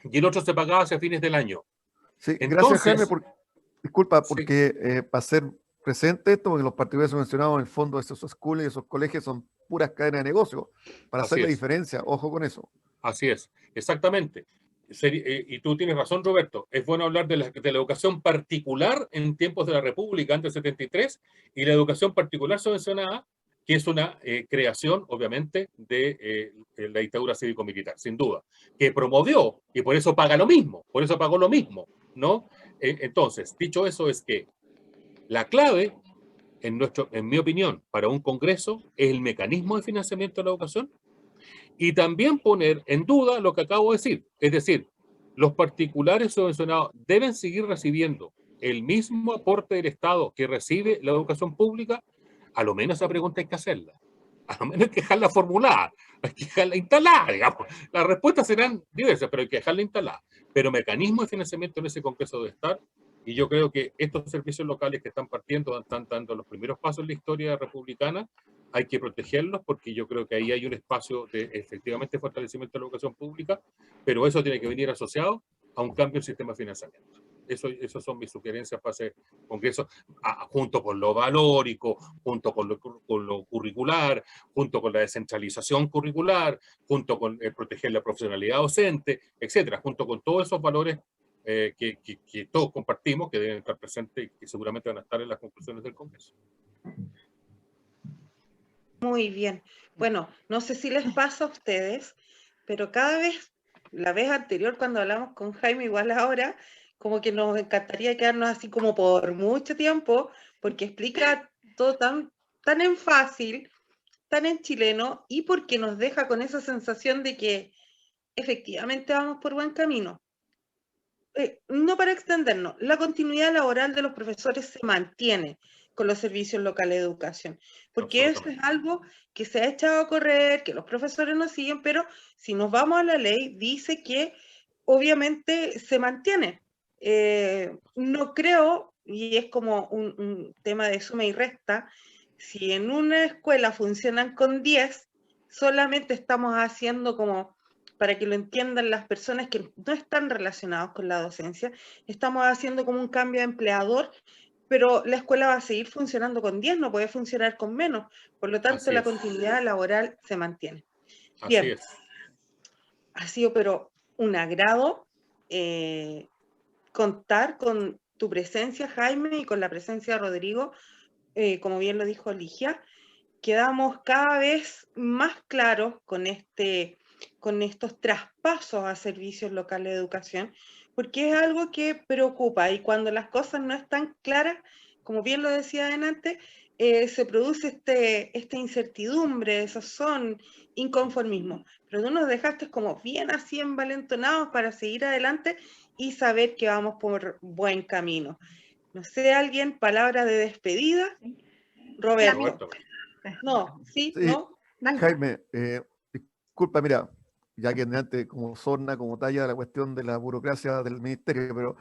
y el otro se pagaba hacia fines del año. Sí, gracias, Entonces, Jaime, disculpa, sí, porque para ser presente esto, porque los particulares subvencionados en el fondo de esos schools y esos colegios son puras cadenas de negocio, para hacer así la es. diferencia, ojo con eso. Así es, exactamente. Y tú tienes razón, Roberto. Es bueno hablar de la educación particular en tiempos de la República, antes del 73, y la educación particular subvencionada, que es una creación, obviamente, de la dictadura cívico-militar, sin duda, que promovió, y por eso paga lo mismo, por eso pagó lo mismo, ¿no? Entonces, dicho eso, es que la clave, en mi opinión, para un Congreso, es el mecanismo de financiamiento de la educación, y también poner en duda lo que acabo de decir. Es decir, los particulares subvencionados deben seguir recibiendo el mismo aporte del Estado que recibe la educación pública. A lo menos esa pregunta hay que hacerla. A lo menos hay que dejarla formulada, hay que dejarla instalada, digamos. Las respuestas serán diversas, pero hay que dejarla instalada. Pero mecanismo de financiamiento en ese Congreso debe estar, y yo creo que estos servicios locales que están partiendo, están dando los primeros pasos en la historia republicana, hay que protegerlos porque yo creo que ahí hay un espacio de efectivamente fortalecimiento de la educación pública, pero eso tiene que venir asociado a un cambio del sistema de financiamiento. Esas son mis sugerencias para ese Congreso, junto con lo valórico, junto con lo curricular, junto con la descentralización curricular, junto con proteger la profesionalidad docente, etcétera, junto con todos esos valores que todos compartimos, que deben estar presentes y que seguramente van a estar en las conclusiones del Congreso. Muy bien. Bueno, no sé si les pasa a ustedes, pero cada vez, la vez anterior cuando hablamos con Jaime, igual ahora, como que nos encantaría quedarnos así como por mucho tiempo, porque explica todo tan en fácil, tan en chileno, y porque nos deja con esa sensación de que efectivamente vamos por buen camino. No para extendernos, la continuidad laboral de los profesores se mantiene con los servicios locales de educación, porque eso es algo que se ha echado a correr, que los profesores no siguen, pero si nos vamos a la ley, dice que obviamente se mantiene. No creo, y es como un tema de suma y resta, si en una escuela funcionan con 10, solamente estamos haciendo como, para que lo entiendan las personas que no están relacionadas con la docencia, estamos haciendo como un cambio de empleador, pero la escuela va a seguir funcionando con 10, no puede funcionar con menos, por lo tanto la continuidad laboral se mantiene. Bien, Así es. Ha sido pero un agrado contar con tu presencia, Jaime, y con la presencia de Rodrigo, como bien lo dijo Ligia. Quedamos cada vez más claros con estos traspasos a servicios locales de educación, porque es algo que preocupa, y cuando las cosas no están claras, como bien lo decía adelante, se produce esta incertidumbre, desazón, inconformismo. Pero tú nos dejaste como bien así envalentonados para seguir adelante y saber que vamos por buen camino. No sé, alguien, palabra de despedida. Roberto. No, ¿sí? Sí, ¿No? Jaime, disculpa, mira, ya que antes como sorna, como talla la cuestión de la burocracia del ministerio, pero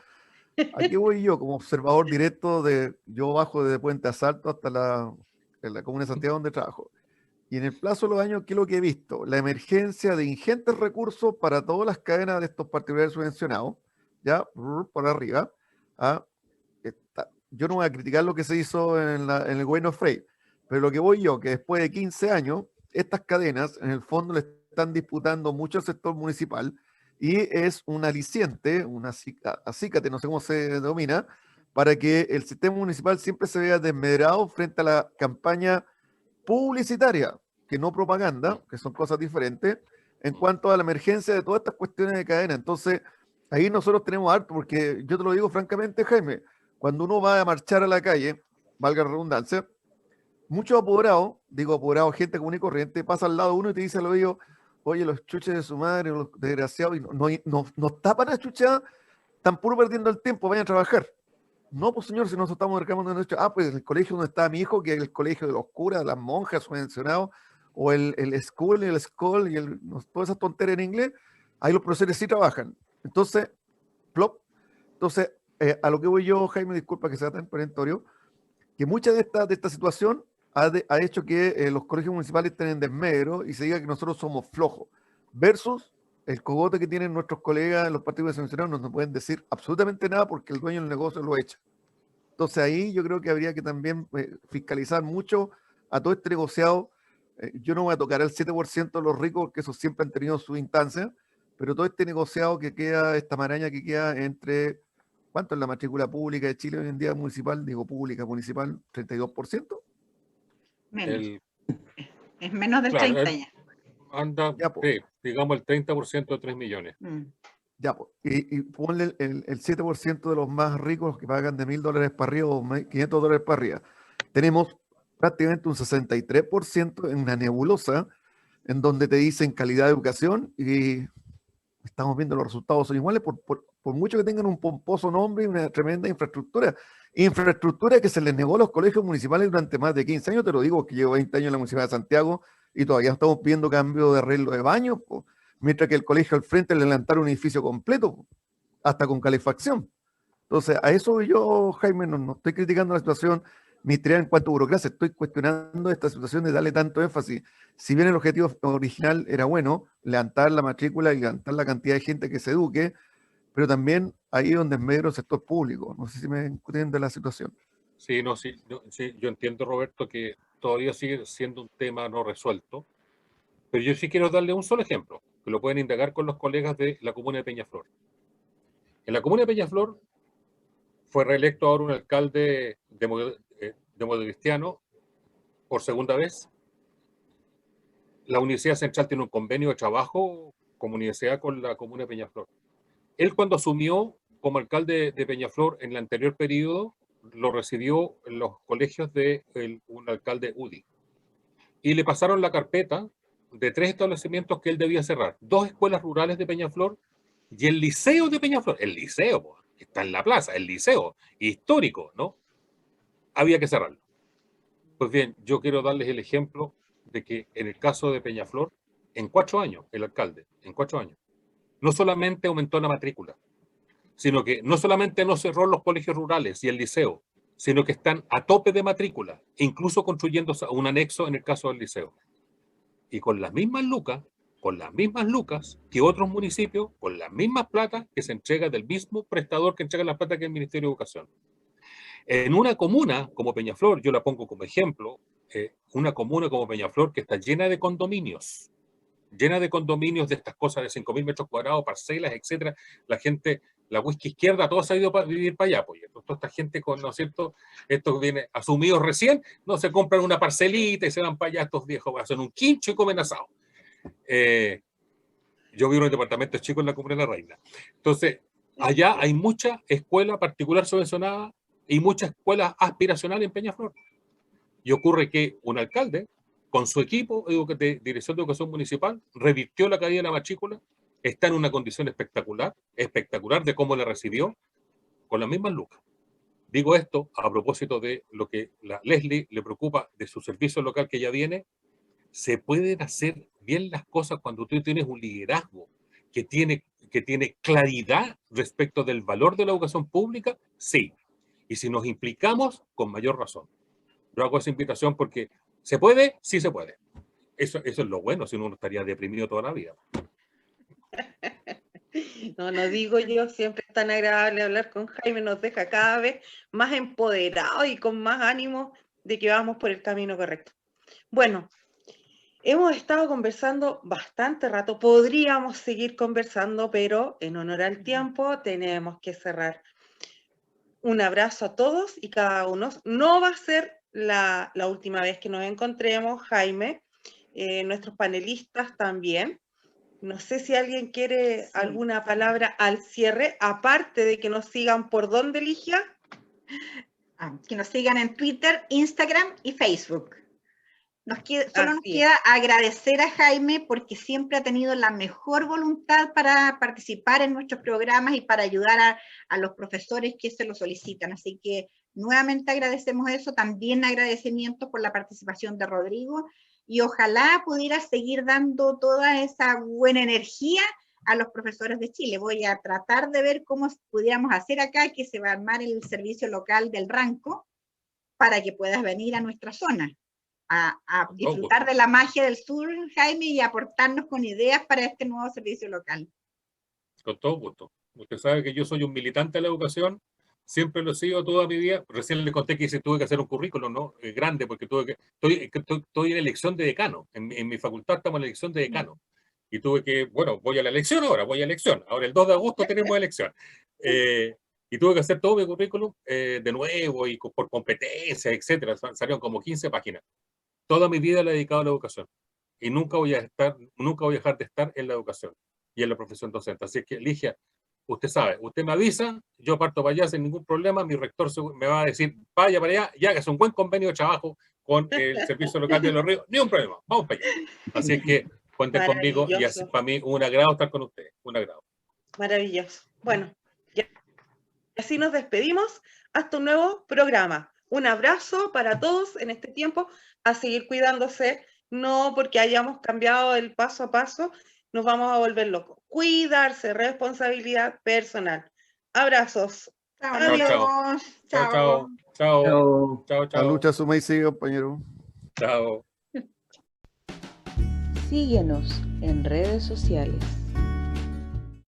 aquí voy yo como observador directo yo bajo desde Puente Asalto hasta en la comuna de Santiago donde trabajo. Y en el plazo de los años, ¿qué es lo que he visto? La emergencia de ingentes recursos para todas las cadenas de estos particulares subvencionados, ya, por arriba. Yo no voy a criticar lo que se hizo en el gobierno Frey, pero lo que voy yo, que después de 15 años, estas cadenas, en el fondo, le están disputando mucho el sector municipal y es un aliciente, una acícate, no sé cómo se denomina, para que el sistema municipal siempre se vea desmedrado frente a la campaña publicitaria, que no propaganda, que son cosas diferentes, en cuanto a la emergencia de todas estas cuestiones de cadena. Entonces, ahí nosotros tenemos harto, porque yo te lo digo francamente, Jaime, cuando uno va a marchar a la calle, valga la redundancia, muchos apoderados, digo apoderados, gente común y corriente, pasa al lado de uno y te dice al oído, oye, los chuches de su madre, los desgraciados, y nos tapan a chucha, están puro perdiendo el tiempo, vayan a trabajar. No, pues señor, si nosotros estamos reclamando derecho, pues el colegio donde está mi hijo, que es el colegio de los curas, de las monjas subvencionados, o el school y el school y todas esas tonterías en inglés, ahí los profesores sí trabajan. Entonces, plop. Entonces, a lo que voy yo, Jaime, disculpa que sea tan perentorio, que mucha de esta situación ha hecho que los colegios municipales estén en desmedro y se diga que nosotros somos flojos, versus el cogote que tienen nuestros colegas en los partidos subvencionados, no pueden decir absolutamente nada porque el dueño del negocio lo echa. Entonces ahí yo creo que habría que también fiscalizar mucho a todo este negociado. Yo no voy a tocar el 7% de los ricos, porque esos siempre han tenido su instancia, pero todo este negociado que queda, esta maraña que queda entre, ¿cuánto es la matrícula pública de Chile hoy en día municipal? Digo pública, municipal, 32%. Menos. Es menos del claro, 30 ya. Anda, Ya, sí, digamos el 30% de 3 millones. Ya, pues, y ponle el 7% de los más ricos que pagan de $1.000 para arriba o $500 para arriba. Tenemos prácticamente un 63% en una nebulosa en donde te dicen calidad de educación y estamos viendo los resultados son iguales por mucho que tengan un pomposo nombre y una tremenda infraestructura. Infraestructura que se les negó a los colegios municipales durante más de 15 años, te lo digo, que llevo 20 años en la Municipalidad de Santiago y todavía estamos pidiendo cambio de arreglo de baños, mientras que el colegio al frente le levantaron un edificio completo, hasta con calefacción. Entonces, a eso yo, Jaime, no estoy criticando la situación ministerial en cuanto a burocracia, estoy cuestionando esta situación de darle tanto énfasis. Si bien el objetivo original era bueno, levantar la matrícula y levantar la cantidad de gente que se eduque, pero también ahí donde es medio el sector público. No sé si me entiende la situación. Sí, sí, yo entiendo, Roberto, que todavía sigue siendo un tema no resuelto, pero yo sí quiero darle un solo ejemplo, que lo pueden indagar con los colegas de la comuna de Peñaflor. En la comuna de Peñaflor fue reelecto ahora un alcalde democristiano por segunda vez. La Universidad Central tiene un convenio de trabajo como universidad con la comuna de Peñaflor. Él, cuando asumió como alcalde de Peñaflor en el anterior periodo, lo recibió en los colegios de un alcalde UDI. Y le pasaron la carpeta de 3 establecimientos que él debía cerrar. 2 escuelas rurales de Peñaflor y el liceo de Peñaflor. El liceo, que está en la plaza, el liceo histórico, ¿no? Había que cerrarlo. Pues bien, yo quiero darles el ejemplo de que en el caso de Peñaflor, en 4 años, el alcalde, en 4 años, no solamente aumentó la matrícula, sino que no solamente no cerró los colegios rurales y el liceo, sino que están a tope de matrícula, incluso construyendo un anexo en el caso del liceo. Y con las mismas lucas que otros municipios, con las mismas plata que se entrega del mismo prestador que entrega la plata que el Ministerio de Educación. En una comuna como Peñaflor, yo la pongo como ejemplo, una comuna como Peñaflor que está llena de condominios de estas cosas de 5.000 metros cuadrados, parcelas, etcétera. La gente, la whisky izquierda, todos se ha ido a vivir para allá. Pues, toda esta gente, ¿no es cierto? Estos viene asumidos recién, no se compran una parcelita y se van para allá estos viejos, hacen un quincho y comen asado. Yo vivo en un departamento chico en la Comuna de la Reina. Entonces, allá hay mucha escuela particular subvencionada y mucha escuela aspiracional en Peñaflor. Y ocurre que un alcalde, con su equipo de Dirección de Educación Municipal, revirtió la caída de la matrícula, está en una condición espectacular de cómo le recibió, con las mismas lucas. Digo esto a propósito de lo que la Leslie le preocupa de su servicio local que ya viene. Se pueden hacer bien las cosas cuando tú tienes un liderazgo que tiene claridad respecto del valor de la educación pública, sí. Y si nos implicamos, con mayor razón. Yo hago esa invitación porque ¿se puede? Sí se puede. Eso es lo bueno, si uno estaría deprimido toda la vida. No digo yo, siempre es tan agradable hablar con Jaime, nos deja cada vez más empoderados y con más ánimo de que vamos por el camino correcto. Bueno, Hemos estado conversando bastante rato, podríamos seguir conversando, pero en honor al tiempo tenemos que cerrar. Un abrazo a todos y cada uno. No va a ser la última vez que nos encontremos, Jaime, nuestros panelistas también. No sé si alguien quiere alguna palabra al cierre, aparte de que nos sigan por dónde, Ligia. Que nos sigan en Twitter, Instagram y Facebook. Solo nos Así queda agradecer a Jaime porque siempre ha tenido la mejor voluntad para participar en nuestros programas y para ayudar a los profesores que se lo solicitan. Así que nuevamente agradecemos eso. También agradecimiento por la participación de Rodrigo y ojalá pudiera seguir dando toda esa buena energía a los profesores de Chile. Voy a tratar de ver cómo pudiéramos hacer acá, que se va a armar el servicio local del Ranco para que puedas venir a nuestra zona a disfrutar de la magia del sur, Jaime, y aportarnos con ideas para este nuevo servicio local. Con todo gusto. Usted sabe que yo soy un militante de la educación, siempre lo he sido toda mi vida. Recién le conté que tuve que hacer un currículum, ¿no? Grande, porque estoy en elección de decano. En mi facultad estamos en elección de decano. Y tuve que, bueno, voy a la elección ahora, Ahora el 2 de agosto tenemos elección. Y tuve que hacer todo mi currículum de nuevo y por competencias, etcétera. Salieron como 15 páginas. Toda mi vida la he dedicado a la educación. Y nunca voy a dejar de estar en la educación y en la profesión docente. Así que, Ligia, usted sabe, usted me avisa, yo parto para allá sin ningún problema, mi rector me va a decir, vaya para allá y hágase un buen convenio de trabajo con el Servicio Local de los Ríos, ni un problema, vamos para allá. Así que cuenten conmigo y así para mí un agrado estar con ustedes, un agrado. Maravilloso. Bueno, y así nos despedimos hasta un nuevo programa. Un abrazo para todos en este tiempo, a seguir cuidándose, no porque hayamos cambiado el paso a paso, nos vamos a volver locos. Cuidarse, responsabilidad personal. Abrazos. Adiós. Chao. La lucha suma y sigue, compañero. Chao. Síguenos en redes sociales.